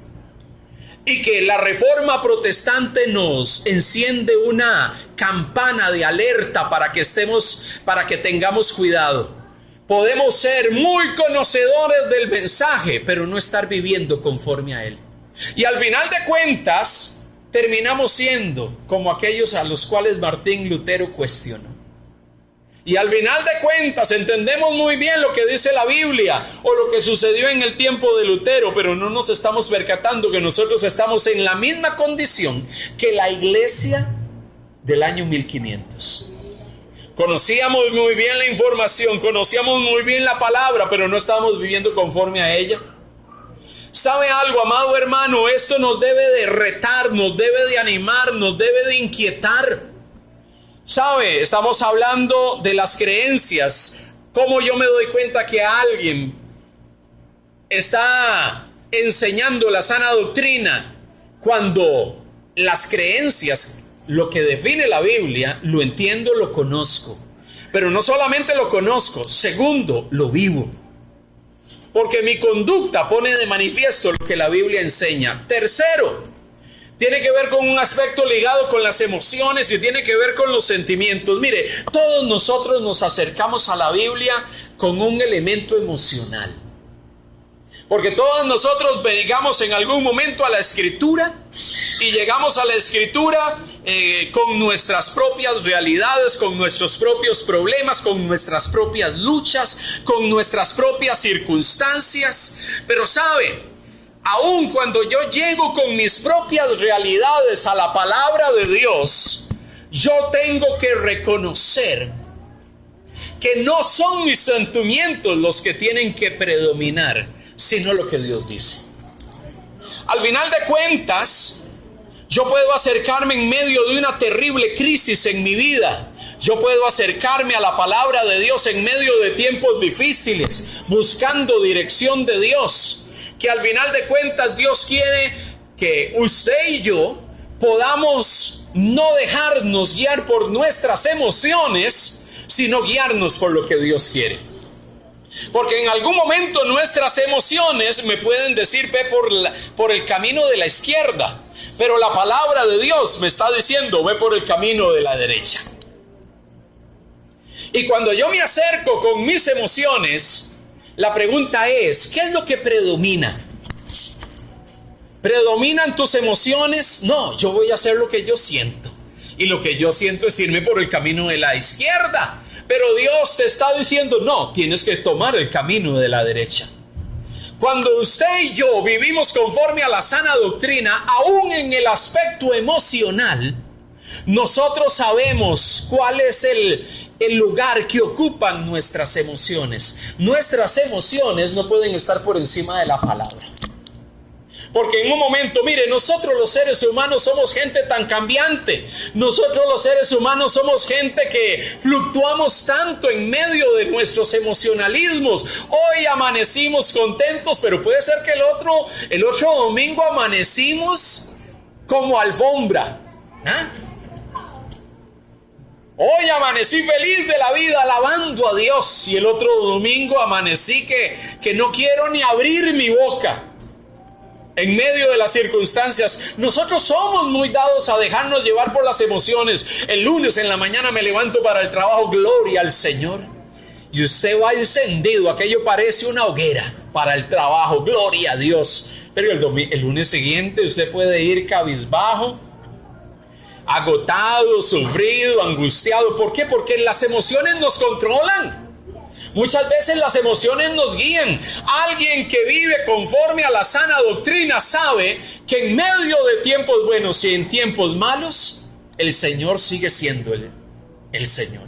Y que la Reforma Protestante nos enciende una campana de alerta para que tengamos cuidado. Podemos ser muy conocedores del mensaje, pero no estar viviendo conforme a él. Y al final de cuentas, terminamos siendo como aquellos a los cuales Martín Lutero cuestionó. Y al final de cuentas entendemos muy bien lo que dice la Biblia o lo que sucedió en el tiempo de Lutero, pero no nos estamos percatando que nosotros estamos en la misma condición que la iglesia del año 1500. Conocíamos muy bien la información, conocíamos muy bien la palabra, pero no estábamos viviendo conforme a ella. ¿Sabe algo, amado hermano? Esto nos debe de retar, nos debe de animar, nos debe de inquietar. ¿Sabe? Estamos hablando de las creencias. ¿Cómo yo me doy cuenta que alguien está enseñando la sana doctrina cuando las creencias, lo que define la Biblia, lo entiendo, lo conozco? Pero no solamente lo conozco, segundo, lo vivo. Porque mi conducta pone de manifiesto lo que la Biblia enseña. Tercero, tiene que ver con un aspecto ligado con las emociones y tiene que ver con los sentimientos. Mire, todos nosotros nos acercamos a la Biblia con un elemento emocional. Porque todos nosotros llegamos en algún momento a la Escritura y llegamos a la Escritura con nuestras propias realidades, con nuestros propios problemas, con nuestras propias luchas, con nuestras propias circunstancias. Pero ¿sabe? Aun cuando yo llego con mis propias realidades a la palabra de Dios, yo tengo que reconocer que no son mis sentimientos los que tienen que predominar, sino lo que Dios dice. Al final de cuentas, yo puedo acercarme en medio de una terrible crisis en mi vida. Yo puedo acercarme a la palabra de Dios en medio de tiempos difíciles, buscando dirección de Dios. Que al final de cuentas Dios quiere que usted y yo podamos no dejarnos guiar por nuestras emociones, sino guiarnos por lo que Dios quiere. Porque en algún momento nuestras emociones me pueden decir: ve por el camino de la izquierda, pero la palabra de Dios me está diciendo: ve por el camino de la derecha. Y cuando yo me acerco con mis emociones, la pregunta es: ¿qué es lo que predomina? ¿Predominan tus emociones? No, yo voy a hacer lo que yo siento. Y lo que yo siento es irme por el camino de la izquierda. Pero Dios te está diciendo: no, tienes que tomar el camino de la derecha. Cuando usted y yo vivimos conforme a la sana doctrina, aún en el aspecto emocional, nosotros sabemos cuál es el lugar que ocupan nuestras emociones. Nuestras emociones no pueden estar por encima de la palabra. Porque en un momento, mire, nosotros los seres humanos somos gente tan cambiante. Nosotros los seres humanos somos gente que fluctuamos tanto en medio de nuestros emocionalismos. Hoy amanecimos contentos, pero puede ser que el otro domingo amanecimos como alfombra. Hoy amanecí feliz de la vida alabando a Dios, y el otro domingo amanecí que no quiero ni abrir mi boca en medio de las circunstancias. Nosotros somos muy dados a dejarnos llevar por las emociones. El lunes en la mañana me levanto para el trabajo, gloria al Señor, y usted va encendido, aquello parece una hoguera para el trabajo, gloria a Dios. Pero el lunes siguiente usted puede ir cabizbajo, agotado, sufrido, angustiado. ¿Por qué? Porque las emociones nos controlan. Muchas veces las emociones nos guían. Alguien que vive conforme a la sana doctrina sabe que en medio de tiempos buenos y en tiempos malos, el Señor sigue siendo el Señor.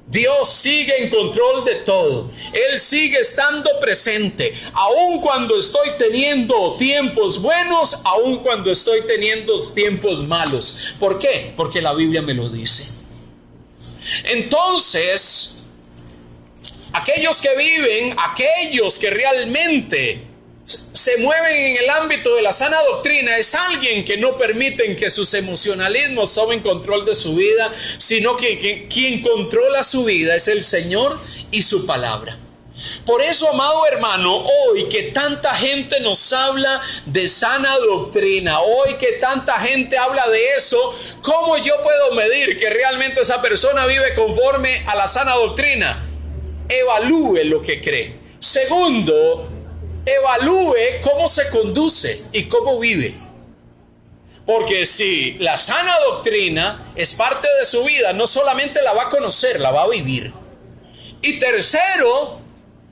Dios sigue en control de todo. Él sigue estando presente, aun cuando estoy teniendo tiempos buenos, aun cuando estoy teniendo tiempos malos. ¿Por qué? Porque la Biblia me lo dice. Entonces, aquellos que realmente se mueven en el ámbito de la sana doctrina, es alguien que no permiten que sus emocionalismos tomen control de su vida, sino que quien controla su vida es el Señor y su palabra. Por eso, amado hermano, hoy que tanta gente nos habla de sana doctrina, hoy que tanta gente habla de eso, ¿cómo yo puedo medir que realmente esa persona vive conforme a la sana doctrina? Evalúe lo que cree. Segundo, evalúe cómo se conduce y cómo vive. Porque si la sana doctrina es parte de su vida, no solamente la va a conocer, la va a vivir. Y tercero,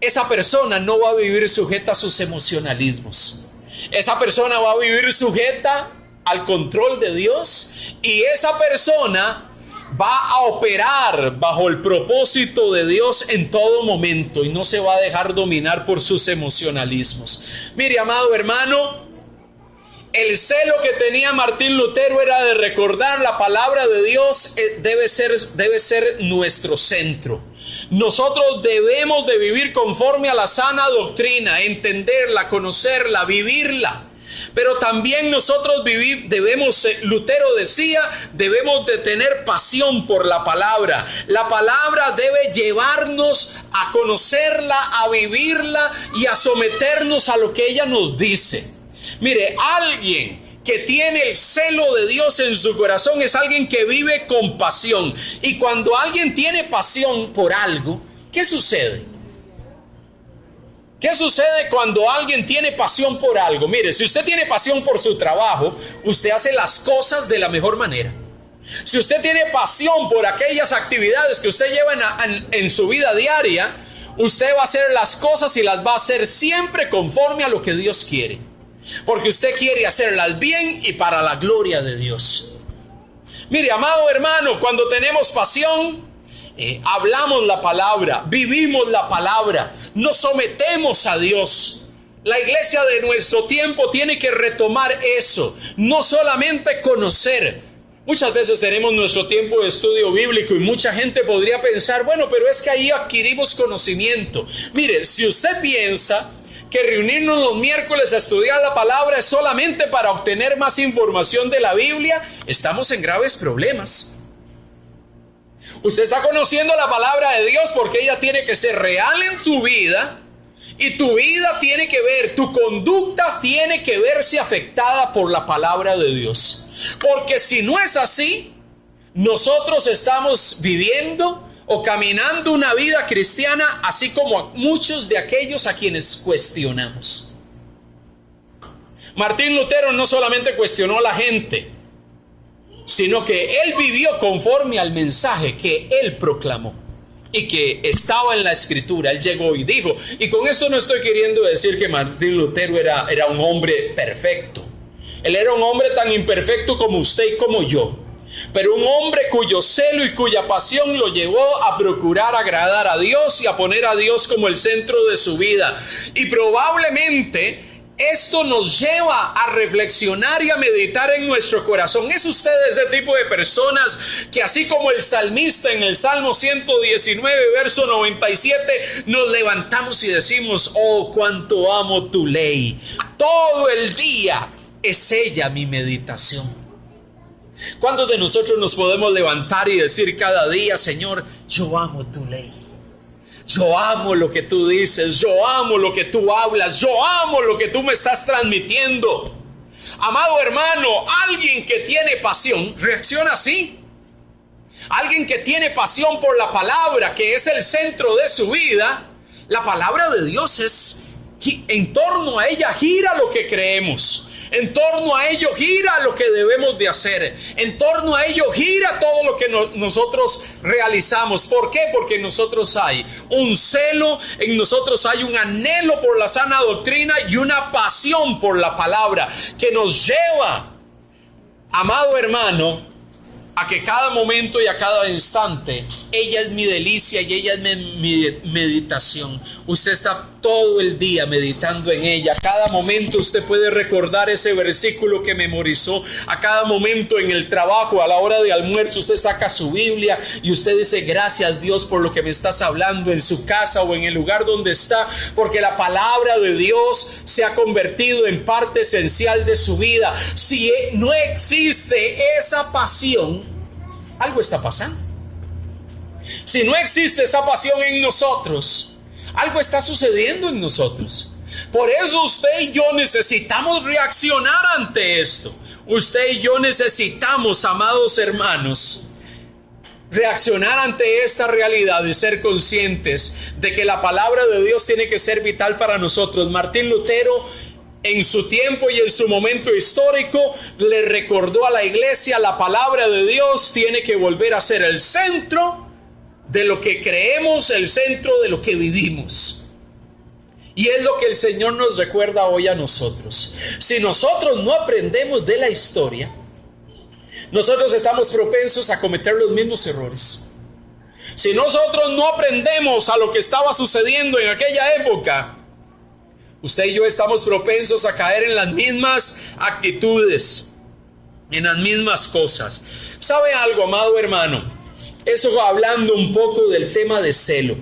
esa persona no va a vivir sujeta a sus emocionalismos. Esa persona va a vivir sujeta al control de Dios, y esa persona va a operar bajo el propósito de Dios en todo momento y no se va a dejar dominar por sus emocionalismos. Mire, amado hermano, el celo que tenía Martín Lutero era de recordar la palabra de Dios. Debe ser nuestro centro. Nosotros debemos de vivir conforme a la sana doctrina, entenderla, conocerla, vivirla. Pero también nosotros debemos, Lutero decía, debemos de tener pasión por la palabra. La palabra debe llevarnos a conocerla, a vivirla y a someternos a lo que ella nos dice. Mire, alguien que tiene el celo de Dios en su corazón es alguien que vive con pasión. Y cuando alguien tiene pasión por algo, ¿qué sucede? ¿Qué sucede cuando alguien tiene pasión por algo? Mire, si usted tiene pasión por su trabajo, usted hace las cosas de la mejor manera. Si usted tiene pasión por aquellas actividades que usted lleva en su vida diaria, usted va a hacer las cosas y las va a hacer siempre conforme a lo que Dios quiere. Porque usted quiere hacerlas bien y para la gloria de Dios. Mire, amado hermano, cuando tenemos pasión, hablamos la palabra, vivimos la palabra, nos sometemos a Dios. La iglesia de nuestro tiempo tiene que retomar eso, no solamente conocer. Muchas veces tenemos nuestro tiempo de estudio bíblico y mucha gente podría pensar, bueno, pero es que ahí adquirimos conocimiento. Mire, si usted piensa que reunirnos los miércoles a estudiar la palabra es solamente para obtener más información de la Biblia, estamos en graves problemas. Usted está conociendo la palabra de Dios porque ella tiene que ser real en tu vida, y tu vida tiene que ver, tu conducta tiene que verse afectada por la palabra de Dios. Porque si no es así, nosotros estamos viviendo o caminando una vida cristiana así como muchos de aquellos a quienes cuestionamos. Martín Lutero no solamente cuestionó a la gente, sino que él vivió conforme al mensaje que él proclamó y que estaba en la escritura. Él llegó y dijo, y con esto no estoy queriendo decir que Martín Lutero era un hombre perfecto. Él era un hombre tan imperfecto como usted y como yo, pero un hombre cuyo celo y cuya pasión lo llevó a procurar agradar a Dios y a poner a Dios como el centro de su vida. Y probablemente esto nos lleva a reflexionar y a meditar en nuestro corazón. ¿Es usted ese tipo de personas que, así como el salmista en el Salmo 119, verso 97, nos levantamos y decimos, oh, cuánto amo tu ley? Todo el día es ella mi meditación. ¿Cuántos de nosotros nos podemos levantar y decir cada día, Señor, yo amo tu ley? Yo amo lo que tú dices, yo amo lo que tú hablas, yo amo lo que tú me estás transmitiendo. Amado hermano, alguien que tiene pasión reacciona así. Alguien que tiene pasión por la palabra, que es el centro de su vida, la palabra de Dios es, en torno a ella gira lo que creemos. En torno a ello gira lo que debemos de hacer. En torno a ello gira todo lo que nosotros realizamos. ¿Por qué? Porque en nosotros hay un celo, en nosotros hay un anhelo por la sana doctrina y una pasión por la palabra que nos lleva, amado hermano, a que cada momento y a cada instante ella es mi delicia y ella es mi meditación. Usted está todo el día meditando en ella. A cada momento usted puede recordar ese versículo que memorizó. A cada momento en el trabajo, a la hora de almuerzo, usted saca su Biblia y usted dice: gracias, Dios, por lo que me estás hablando, en su casa o en el lugar donde está, porque la palabra de Dios se ha convertido en parte esencial de su vida. Si no existe esa pasión, algo está pasando. Si no existe esa pasión en nosotros, algo está sucediendo en nosotros. Por eso usted y yo necesitamos reaccionar ante esto. Usted y yo necesitamos, amados hermanos, reaccionar ante esta realidad y ser conscientes de que la palabra de Dios tiene que ser vital para nosotros. Martín Lutero, en su tiempo y en su momento histórico, le recordó a la iglesia: la palabra de Dios tiene que volver a ser el centro de lo que creemos, el centro de lo que vivimos. Y es lo que el Señor nos recuerda hoy a nosotros. Si nosotros no aprendemos de la historia, nosotros estamos propensos a cometer los mismos errores. Si nosotros no aprendemos a lo que estaba sucediendo en aquella época, usted y yo estamos propensos a caer en las mismas actitudes, en las mismas cosas. ¿Sabe algo, amado hermano? Eso hablando un poco del tema de celo.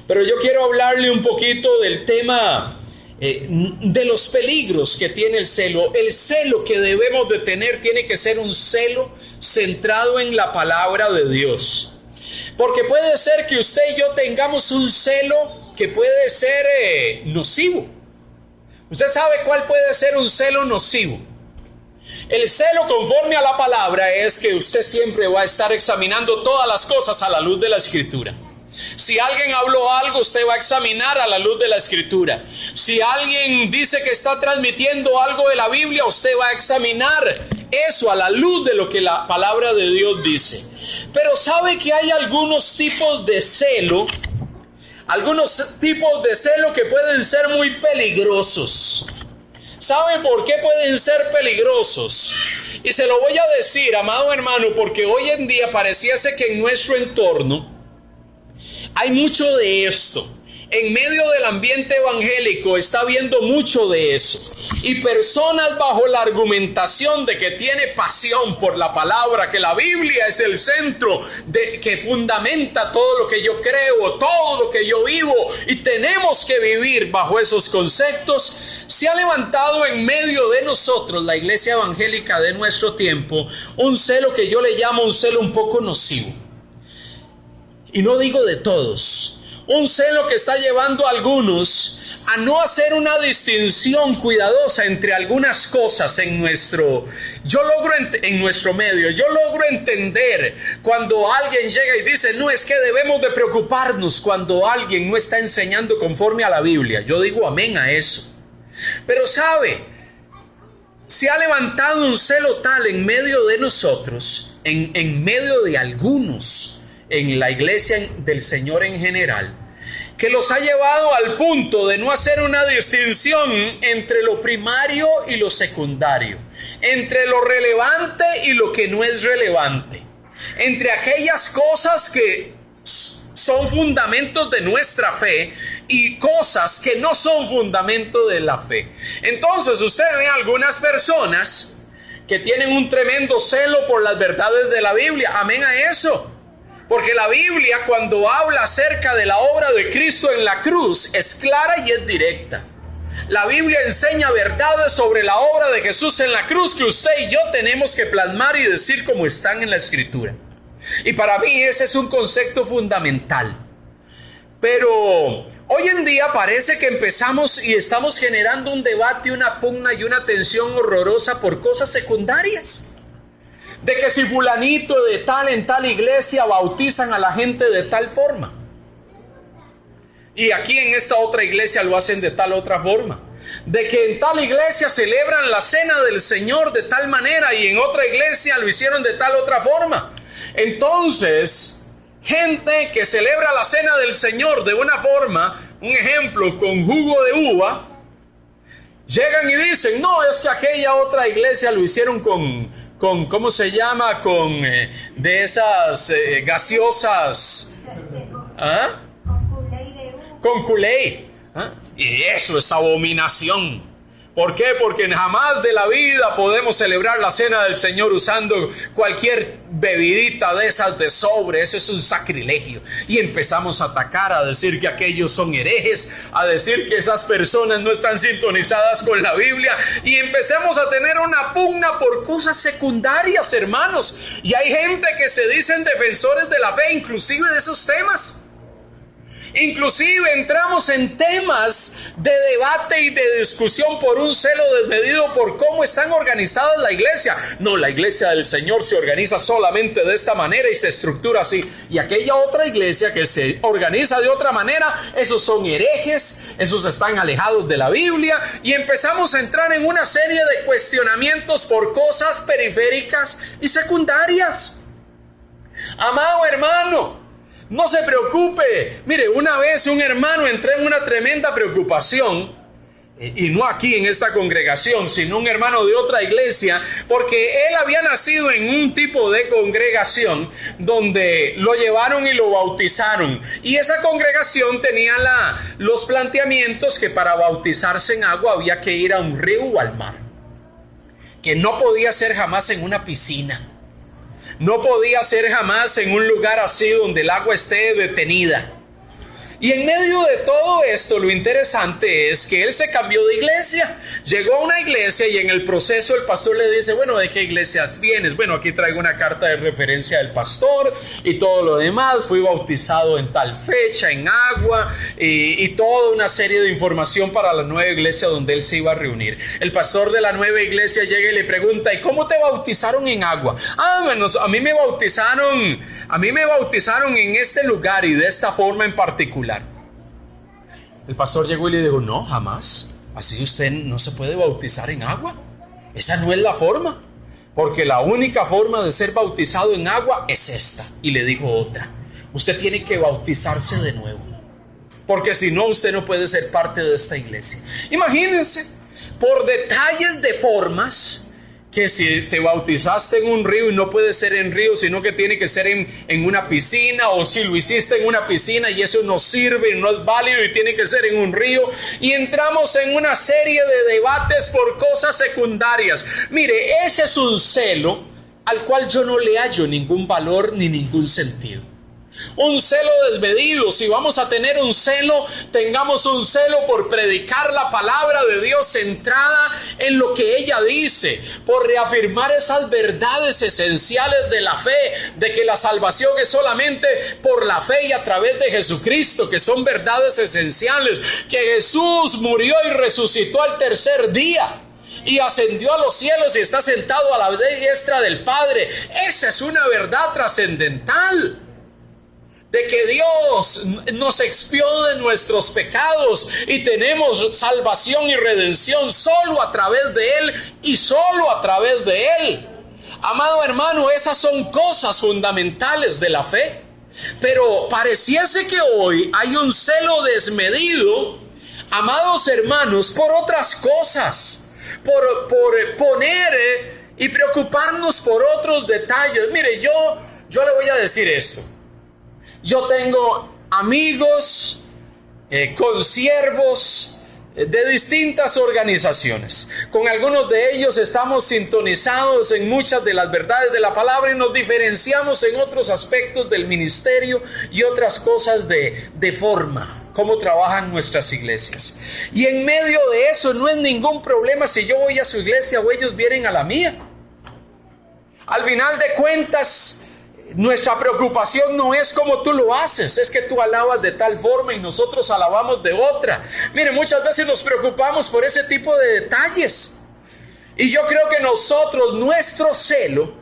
Pero yo quiero hablarle un poquito del tema de los peligros que tiene el celo. El celo que debemos de tener tiene que ser un celo centrado en la palabra de Dios. Porque puede ser que usted y yo tengamos un celo que puede ser nocivo. ¿Usted sabe cuál puede ser un celo nocivo? El celo conforme a la palabra es que usted siempre va a estar examinando todas las cosas a la luz de la Escritura. Si alguien habló algo, usted va a examinar a la luz de la Escritura. Si alguien dice que está transmitiendo algo de la Biblia, usted va a examinar eso a la luz de lo que la palabra de Dios dice. Pero sabe que hay algunos tipos de celo, que pueden ser muy peligrosos. ¿Saben por qué pueden ser peligrosos? Y se lo voy a decir, amado hermano, porque hoy en día pareciese que en nuestro entorno hay mucho de esto. En medio del ambiente evangélico está habiendo mucho de eso. Y personas bajo la argumentación de que tiene pasión por la palabra, que la Biblia es el centro que fundamenta todo lo que yo creo, todo lo que yo vivo, y tenemos que vivir bajo esos conceptos. Se ha levantado en medio de nosotros, la iglesia evangélica de nuestro tiempo, un celo que yo le llamo un celo un poco nocivo. Y no digo de todos. Un celo que está llevando a algunos a no hacer una distinción cuidadosa entre algunas cosas en nuestro medio. Yo logro entender cuando alguien llega y dice: no, es que debemos de preocuparnos cuando alguien no está enseñando conforme a la Biblia. Yo digo amén a eso. Pero sabe, se ha levantado un celo tal en medio de nosotros, en medio de algunos, en la iglesia del Señor en general, que los ha llevado al punto de no hacer una distinción entre lo primario y lo secundario, entre lo relevante y lo que no es relevante, entre aquellas cosas que son fundamentos de nuestra fe y cosas que no son fundamento de la fe. Entonces usted ve a algunas personas que tienen un tremendo celo por las verdades de la Biblia. Amén a eso. Porque la Biblia, cuando habla acerca de la obra de Cristo en la cruz, es clara y es directa. La Biblia enseña verdades sobre la obra de Jesús en la cruz que usted y yo tenemos que plasmar y decir como están en la Escritura. Y para mí ese es un concepto fundamental. Pero hoy en día parece que empezamos y estamos generando un debate, una pugna y una tensión horrorosa por cosas secundarias. De que si fulanito de tal en tal iglesia bautizan a la gente de tal forma, y aquí en esta otra iglesia lo hacen de tal otra forma. De que en tal iglesia celebran la cena del Señor de tal manera y en otra iglesia lo hicieron de tal otra forma. Entonces, gente que celebra la cena del Señor de una forma, un ejemplo, con jugo de uva, llegan y dicen: no, es que aquella otra iglesia lo hicieron con ¿cómo se llama? De esas gaseosas. ¿Ah? Con Kool-Aid. ¿Ah? Y eso es abominación. ¿Por qué? Porque jamás de la vida podemos celebrar la cena del Señor usando cualquier bebidita de esas de sobre. Eso es un sacrilegio. Y empezamos a atacar, a decir que aquellos son herejes, a decir que esas personas no están sintonizadas con la Biblia. Y empecemos a tener una pugna por cosas secundarias, hermanos. Y hay gente que se dicen defensores de la fe, inclusive de esos temas. Inclusive entramos en temas de debate y de discusión por un celo desmedido por cómo están organizadas la iglesia. No, la iglesia del Señor se organiza solamente de esta manera y se estructura así. Y aquella otra iglesia que se organiza de otra manera, esos son herejes, esos están alejados de la Biblia. Y empezamos a entrar en una serie de cuestionamientos por cosas periféricas y secundarias. Amado hermano, no se preocupe. Mire, una vez un hermano entró en una tremenda preocupación, y no aquí en esta congregación, sino un hermano de otra iglesia, porque él había nacido en un tipo de congregación donde lo llevaron y lo bautizaron. Y esa congregación tenía los planteamientos que para bautizarse en agua había que ir a un río o al mar, que no podía ser jamás en una piscina. No podía ser jamás en un lugar así donde el agua esté detenida. Y en medio de todo esto, lo interesante es que él se cambió de iglesia. Llegó a una iglesia y en el proceso el pastor le dice: bueno, ¿de qué iglesias vienes? Bueno, aquí traigo una carta de referencia del pastor y todo lo demás. Fui bautizado en tal fecha, en agua, y toda una serie de información para la nueva iglesia donde él se iba a reunir. El pastor de la nueva iglesia llega y le pregunta: ¿y cómo te bautizaron en agua? Bueno, a mí me bautizaron en este lugar y de esta forma en particular. El pastor llegó y le dijo: no, jamás. Así usted no se puede bautizar en agua. Esa no es la forma. Porque la única forma de ser bautizado en agua es esta. Y le dijo otra: usted tiene que bautizarse de nuevo. Porque si no, usted no puede ser parte de esta iglesia. Imagínense, por detalles de formas, que si te bautizaste en un río y no puede ser en río, sino que tiene que ser en una piscina, o si lo hiciste en una piscina y eso no sirve y no es válido y tiene que ser en un río, y entramos en una serie de debates por cosas secundarias. Mire, ese es un celo al cual yo no le hallo ningún valor ni ningún sentido. Un celo desmedido. Si vamos a tener un celo, tengamos un celo por predicar la palabra de Dios centrada en lo que ella dice, por reafirmar esas verdades esenciales de la fe, de que la salvación es solamente por la fe y a través de Jesucristo, que son verdades esenciales, que Jesús murió y resucitó al tercer día y ascendió a los cielos y está sentado a la diestra del Padre. Esa es una verdad trascendental, de que Dios nos expió de nuestros pecados y tenemos salvación y redención solo a través de Él y solo a través de Él. Amado hermano, esas son cosas fundamentales de la fe. Pero pareciese que hoy hay un celo desmedido, amados hermanos, por otras cosas, por poner y preocuparnos por otros detalles. Mire, yo le voy a decir esto. Yo tengo amigos, consiervos de distintas organizaciones. Con algunos de ellos estamos sintonizados en muchas de las verdades de la palabra y nos diferenciamos en otros aspectos del ministerio y otras cosas de forma, cómo trabajan nuestras iglesias. Y en medio de eso no es ningún problema si yo voy a su iglesia o ellos vienen a la mía. Al final de cuentas, nuestra preocupación no es como tú lo haces, es que tú alabas de tal forma y nosotros alabamos de otra. Mire, muchas veces nos preocupamos por ese tipo de detalles. Y yo creo que nosotros, nuestro celo,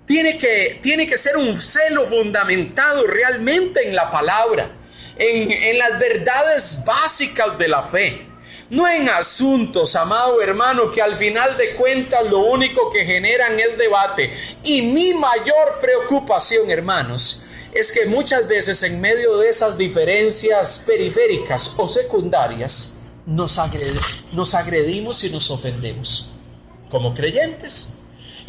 tiene que ser un celo fundamentado realmente en la palabra, en las verdades básicas de la fe. No en asuntos, amado hermano, que al final de cuentas lo único que generan es debate. Y mi mayor preocupación, hermanos, es que muchas veces en medio de esas diferencias periféricas o secundarias nos agredimos y nos ofendemos como creyentes.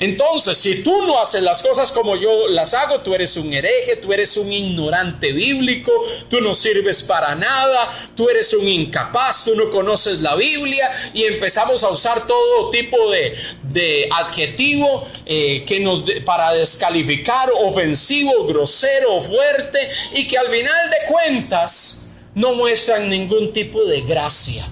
Entonces, si tú no haces las cosas como yo las hago, tú eres un hereje, tú eres un ignorante bíblico, tú no sirves para nada, tú eres un incapaz, tú no conoces la Biblia, y empezamos a usar todo tipo de adjetivo para descalificar, ofensivo, grosero, fuerte, y que al final de cuentas no muestran ningún tipo de gracia.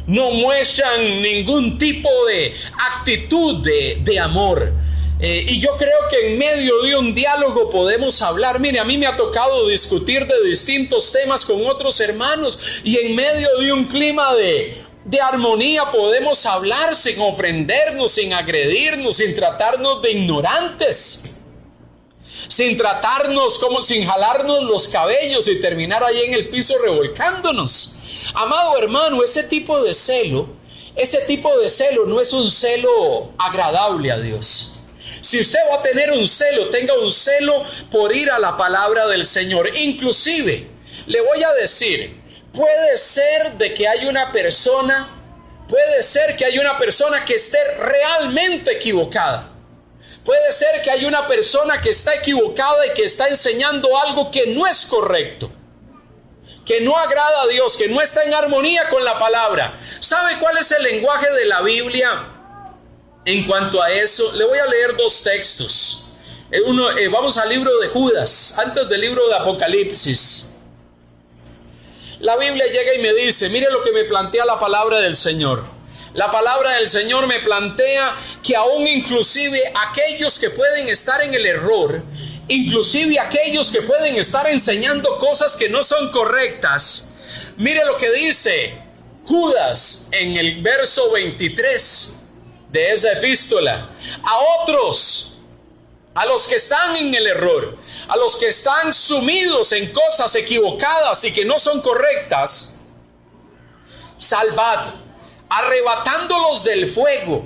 No muestran ningún tipo de actitud de amor. Y yo creo que en medio de un diálogo podemos hablar. Mire, a mí me ha tocado discutir de distintos temas con otros hermanos, y en medio de un clima de armonía podemos hablar sin ofendernos, sin agredirnos, sin tratarnos de ignorantes, sin jalarnos los cabellos y terminar ahí en el piso revolcándonos. Amado hermano, ese tipo de celo no es un celo agradable a Dios. Si usted va a tener un celo, tenga un celo por ir a la palabra del Señor. Inclusive, le voy a decir, puede ser que hay una persona que esté realmente equivocada. Puede ser que hay una persona que está equivocada y que está enseñando algo que no es correcto, que no agrada a Dios, que no está en armonía con la palabra. ¿Sabe cuál es el lenguaje de la Biblia en cuanto a eso? Le voy a leer dos textos. Vamos al libro de Judas, antes del libro de Apocalipsis. La Biblia llega y me dice, mire lo que me plantea la palabra del Señor. La palabra del Señor me plantea que aún inclusive aquellos que pueden estar en el error, inclusive aquellos que pueden estar enseñando cosas que no son correctas, mire lo que dice Judas en el verso 23 de esa epístola. A otros, a los que están en el error, a los que están sumidos en cosas equivocadas y que no son correctas, salvad, arrebatándolos del fuego.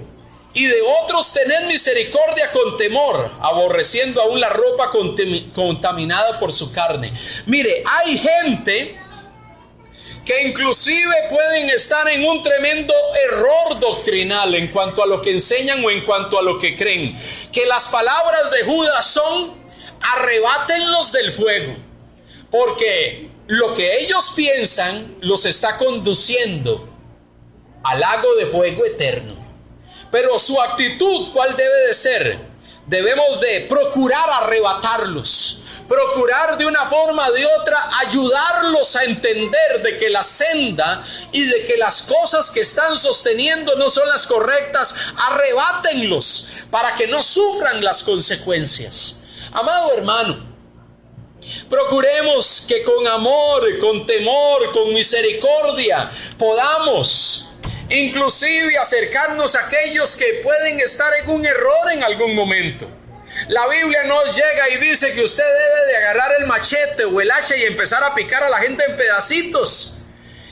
Y de otros tened misericordia con temor, aborreciendo aún la ropa contaminada por su carne. Mire, hay gente que inclusive pueden estar en un tremendo error doctrinal en cuanto a lo que enseñan o en cuanto a lo que creen. Que las palabras de Judas son: arrebátenlos del fuego, porque lo que ellos piensan los está conduciendo al lago de fuego eterno. Pero su actitud, ¿cuál debe de ser? Debemos de procurar arrebatarlos, procurar de una forma o de otra ayudarlos a entender de que la senda y de que las cosas que están sosteniendo no son las correctas. Arrebátenlos para que no sufran las consecuencias. Amado hermano, procuremos que con amor, con temor, con misericordia podamos inclusive acercarnos a aquellos que pueden estar en un error en algún momento. La Biblia nos llega y dice que usted debe de agarrar el machete o el hacha y empezar a picar a la gente en pedacitos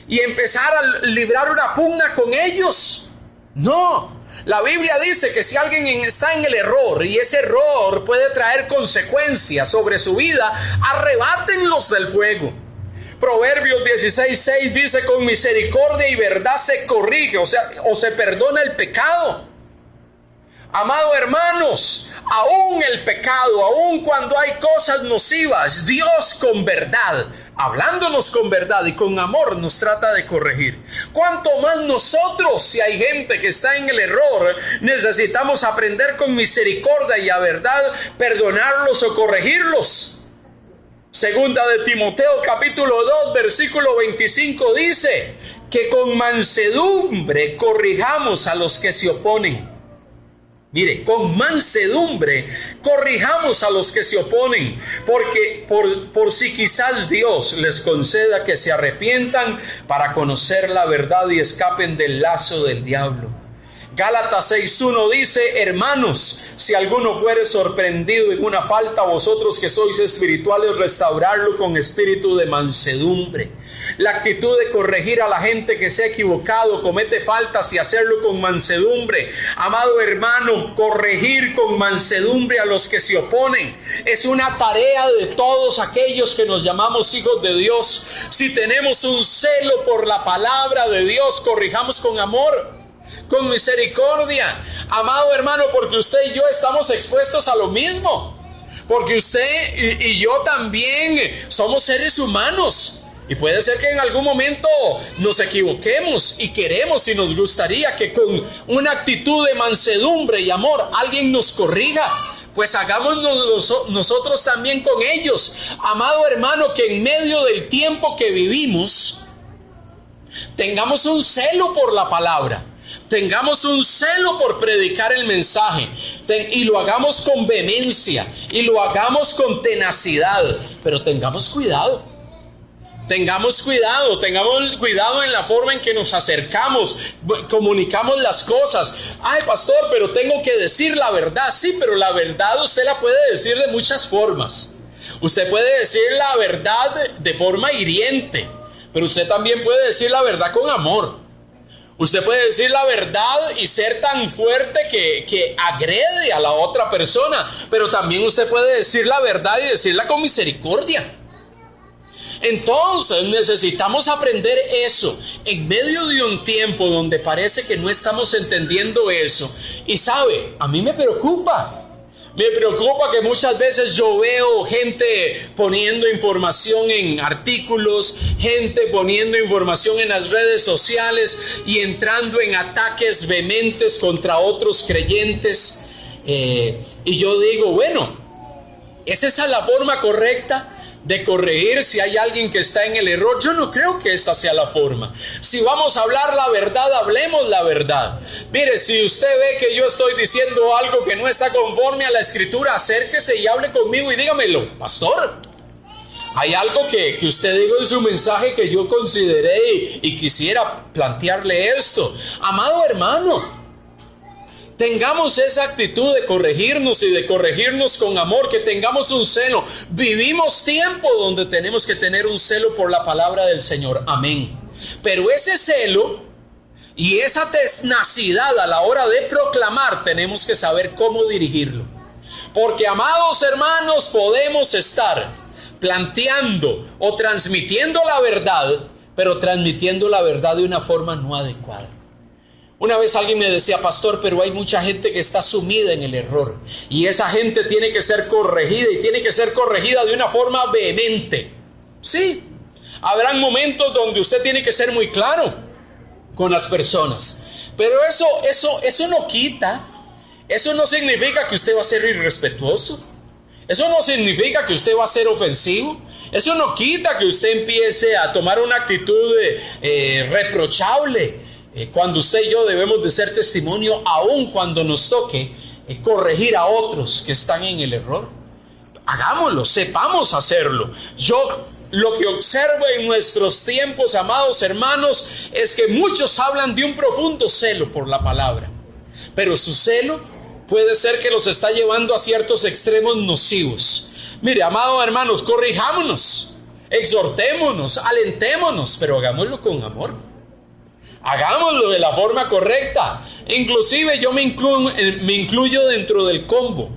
y empezar a librar una pugna con ellos. No, la Biblia dice que si alguien está en el error y ese error puede traer consecuencias sobre su vida, arrebátenlos del fuego. Proverbios 16:6 dice: con misericordia y verdad se corrige, o se perdona el pecado. Amado hermanos, aún el pecado, aún cuando hay cosas nocivas, Dios con verdad, hablándonos con verdad y con amor, nos trata de corregir. Cuanto más nosotros, si hay gente que está en el error, necesitamos aprender con misericordia y a verdad perdonarlos o corregirlos. Segunda de Timoteo capítulo 2 versículo 25 dice que con mansedumbre corrijamos a los que se oponen. Mire, con mansedumbre corrijamos a los que se oponen, porque por si quizás Dios les conceda que se arrepientan para conocer la verdad y escapen del lazo del diablo. Gálatas 6:1 dice: hermanos, si alguno fuere sorprendido en una falta, vosotros que sois espirituales, restaurarlo con espíritu de mansedumbre. La actitud de corregir a la gente que se ha equivocado, comete faltas, y hacerlo con mansedumbre. Amado hermano, corregir con mansedumbre a los que se oponen es una tarea de todos aquellos que nos llamamos hijos de Dios. Si tenemos un celo por la palabra de Dios, corrijamos con amor, con misericordia. Amado hermano, porque usted y yo estamos expuestos a lo mismo. Porque usted y yo también somos seres humanos. Y puede ser que en algún momento nos equivoquemos y queremos y nos gustaría que con una actitud de mansedumbre y amor alguien nos corrija. Pues hagámonos nosotros también con ellos. Amado hermano, que en medio del tiempo que vivimos tengamos un celo por la palabra. Tengamos un celo por predicar el mensaje y lo hagamos con vehemencia y lo hagamos con tenacidad, pero tengamos cuidado. Tengamos cuidado en la forma en que nos acercamos, comunicamos las cosas. Ay, pastor, pero tengo que decir la verdad. Sí, pero la verdad usted la puede decir de muchas formas. Usted puede decir la verdad de forma hiriente, pero usted también puede decir la verdad con amor. Usted puede decir la verdad y ser tan fuerte que agrede a la otra persona, pero también usted puede decir la verdad y decirla con misericordia. Entonces necesitamos aprender eso en medio de un tiempo donde parece que no estamos entendiendo eso. Y sabe, a mí me preocupa que muchas veces yo veo gente poniendo información en artículos, gente poniendo información en las redes sociales y entrando en ataques vehementes contra otros creyentes. Y yo digo, bueno, ¿es esa la forma correcta de corregir si hay alguien que está en el error? Yo no creo que esa sea la forma. Si vamos a hablar la verdad, hablemos la verdad. Mire, si usted ve que yo estoy diciendo algo que no está conforme a la escritura, acérquese y hable conmigo y dígamelo. Pastor, hay algo que usted dijo en su mensaje que yo consideré y quisiera plantearle esto. Amado hermano, tengamos esa actitud de corregirnos y de corregirnos con amor, que tengamos un celo. Vivimos tiempo donde tenemos que tener un celo por la palabra del Señor. Amén. Pero ese celo y esa tenacidad a la hora de proclamar, tenemos que saber cómo dirigirlo. Porque, amados hermanos, podemos estar planteando o transmitiendo la verdad, pero transmitiendo la verdad de una forma no adecuada. Una vez alguien me decía, pastor, pero hay mucha gente que está sumida en el error y esa gente tiene que ser corregida y tiene que ser corregida de una forma vehemente. Sí, habrán momentos donde usted tiene que ser muy claro con las personas, pero eso no quita, eso no significa que usted va a ser irrespetuoso, eso no significa que usted va a ser ofensivo, eso no quita que usted empiece a tomar una actitud reprochable. Cuando usted y yo debemos de ser testimonio, aun cuando nos toque corregir a otros que están en el error. Hagámoslo, sepamos hacerlo. Yo lo que observo en nuestros tiempos, amados hermanos, es que muchos hablan de un profundo celo por la palabra, pero su celo puede ser que los está llevando a ciertos extremos nocivos. Mire, amados hermanos, corrijámonos, exhortémonos, alentémonos, pero hagámoslo con amor. Hagámoslo de la forma correcta. Inclusive yo me incluyo dentro del combo.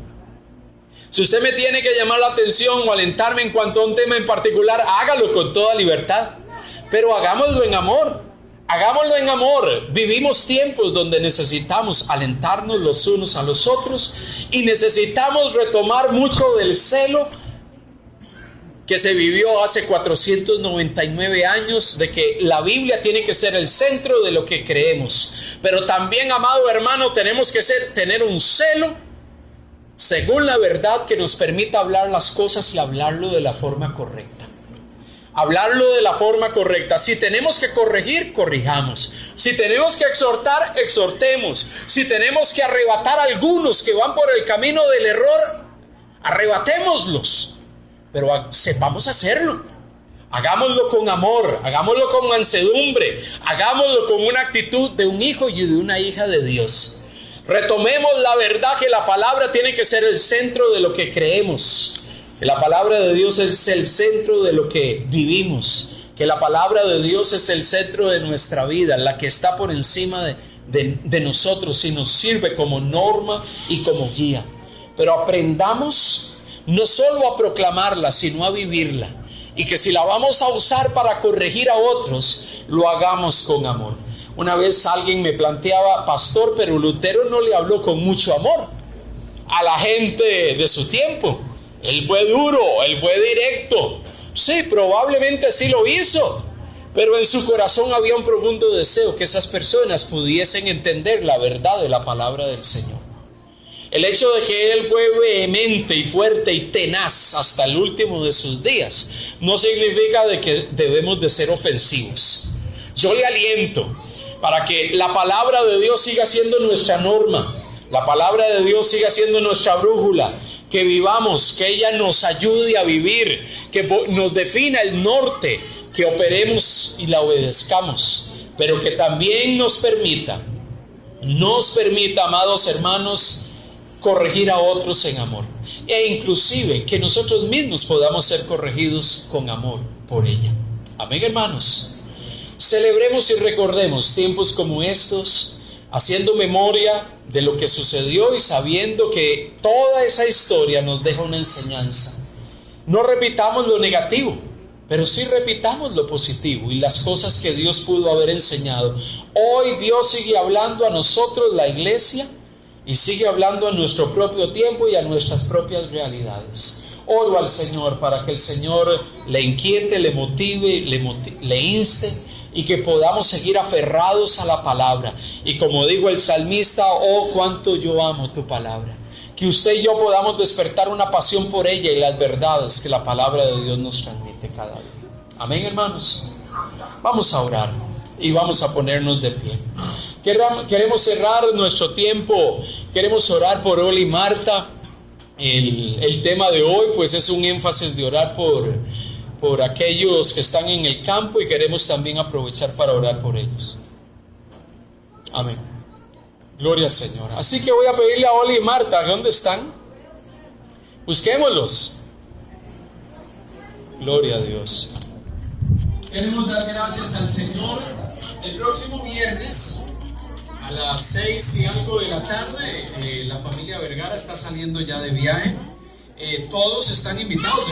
Si usted me tiene que llamar la atención o alentarme en cuanto a un tema en particular, hágalo con toda libertad. Pero hagámoslo en amor. Hagámoslo en amor. Vivimos tiempos donde necesitamos alentarnos los unos a los otros y necesitamos retomar mucho del celo que se vivió hace 499 años, de que la Biblia tiene que ser el centro de lo que creemos. Pero también, amado hermano, tenemos que tener un celo según la verdad que nos permita hablar las cosas y hablarlo de la forma correcta. Hablarlo de la forma correcta. Si tenemos que corregir, corrijamos. Si tenemos que exhortar, exhortemos. Si tenemos que arrebatar a algunos que van por el camino del error, arrebatémoslos. Pero sepamos hacerlo. Hagámoslo con amor, hagámoslo con mansedumbre, hagámoslo con una actitud de un hijo y de una hija de Dios. Retomemos la verdad que la palabra tiene que ser el centro de lo que creemos. Que la palabra de Dios es el centro de lo que vivimos. Que la palabra de Dios es el centro de nuestra vida, la que está por encima de nosotros y nos sirve como norma y como guía. Pero aprendamos no solo a proclamarla, sino a vivirla. Y que si la vamos a usar para corregir a otros, lo hagamos con amor. Una vez alguien me planteaba: pastor, pero Lutero no le habló con mucho amor a la gente de su tiempo. Él fue duro, él fue directo. Sí, probablemente sí lo hizo, pero en su corazón había un profundo deseo que esas personas pudiesen entender la verdad de la palabra del Señor. El hecho de que él fue vehemente y fuerte y tenaz hasta el último de sus días no significa de que debemos de ser ofensivos. Yo le aliento para que la palabra de Dios siga siendo nuestra norma, la palabra de Dios siga siendo nuestra brújula, que vivamos, que ella nos ayude a vivir, que nos defina el norte, que operemos y la obedezcamos, pero que también nos permita, amados hermanos, corregir a otros en amor, e inclusive que nosotros mismos podamos ser corregidos con amor por ella. Amén, hermanos. Celebremos y recordemos tiempos como estos, haciendo memoria de lo que sucedió y sabiendo que toda esa historia nos deja una enseñanza. No repitamos lo negativo, pero sí repitamos lo positivo y las cosas que Dios pudo haber enseñado. Hoy Dios sigue hablando a nosotros, la iglesia, y sigue hablando a nuestro propio tiempo y a nuestras propias realidades. Oro al Señor para que el Señor le inquiete, le motive, le inste, y que podamos seguir aferrados a la palabra. Y como dijo el salmista: oh, cuánto yo amo tu palabra. Que usted y yo podamos despertar una pasión por ella y las verdades que la palabra de Dios nos transmite cada día. Amén, hermanos. Vamos a orar y vamos a ponernos de pie. Queremos cerrar nuestro tiempo. Queremos orar por Oli y Marta. El tema de hoy pues es un énfasis de orar por aquellos que están en el campo, y queremos también aprovechar para orar por ellos. Amén. Gloria al Señor. Así que voy a pedirle a Oli y Marta: ¿dónde están? Busquémoslos. Gloria a Dios. Queremos dar gracias al Señor. El próximo viernes a las 6 y algo de la tarde, la familia Vergara está saliendo ya de viaje. Todos están invitados.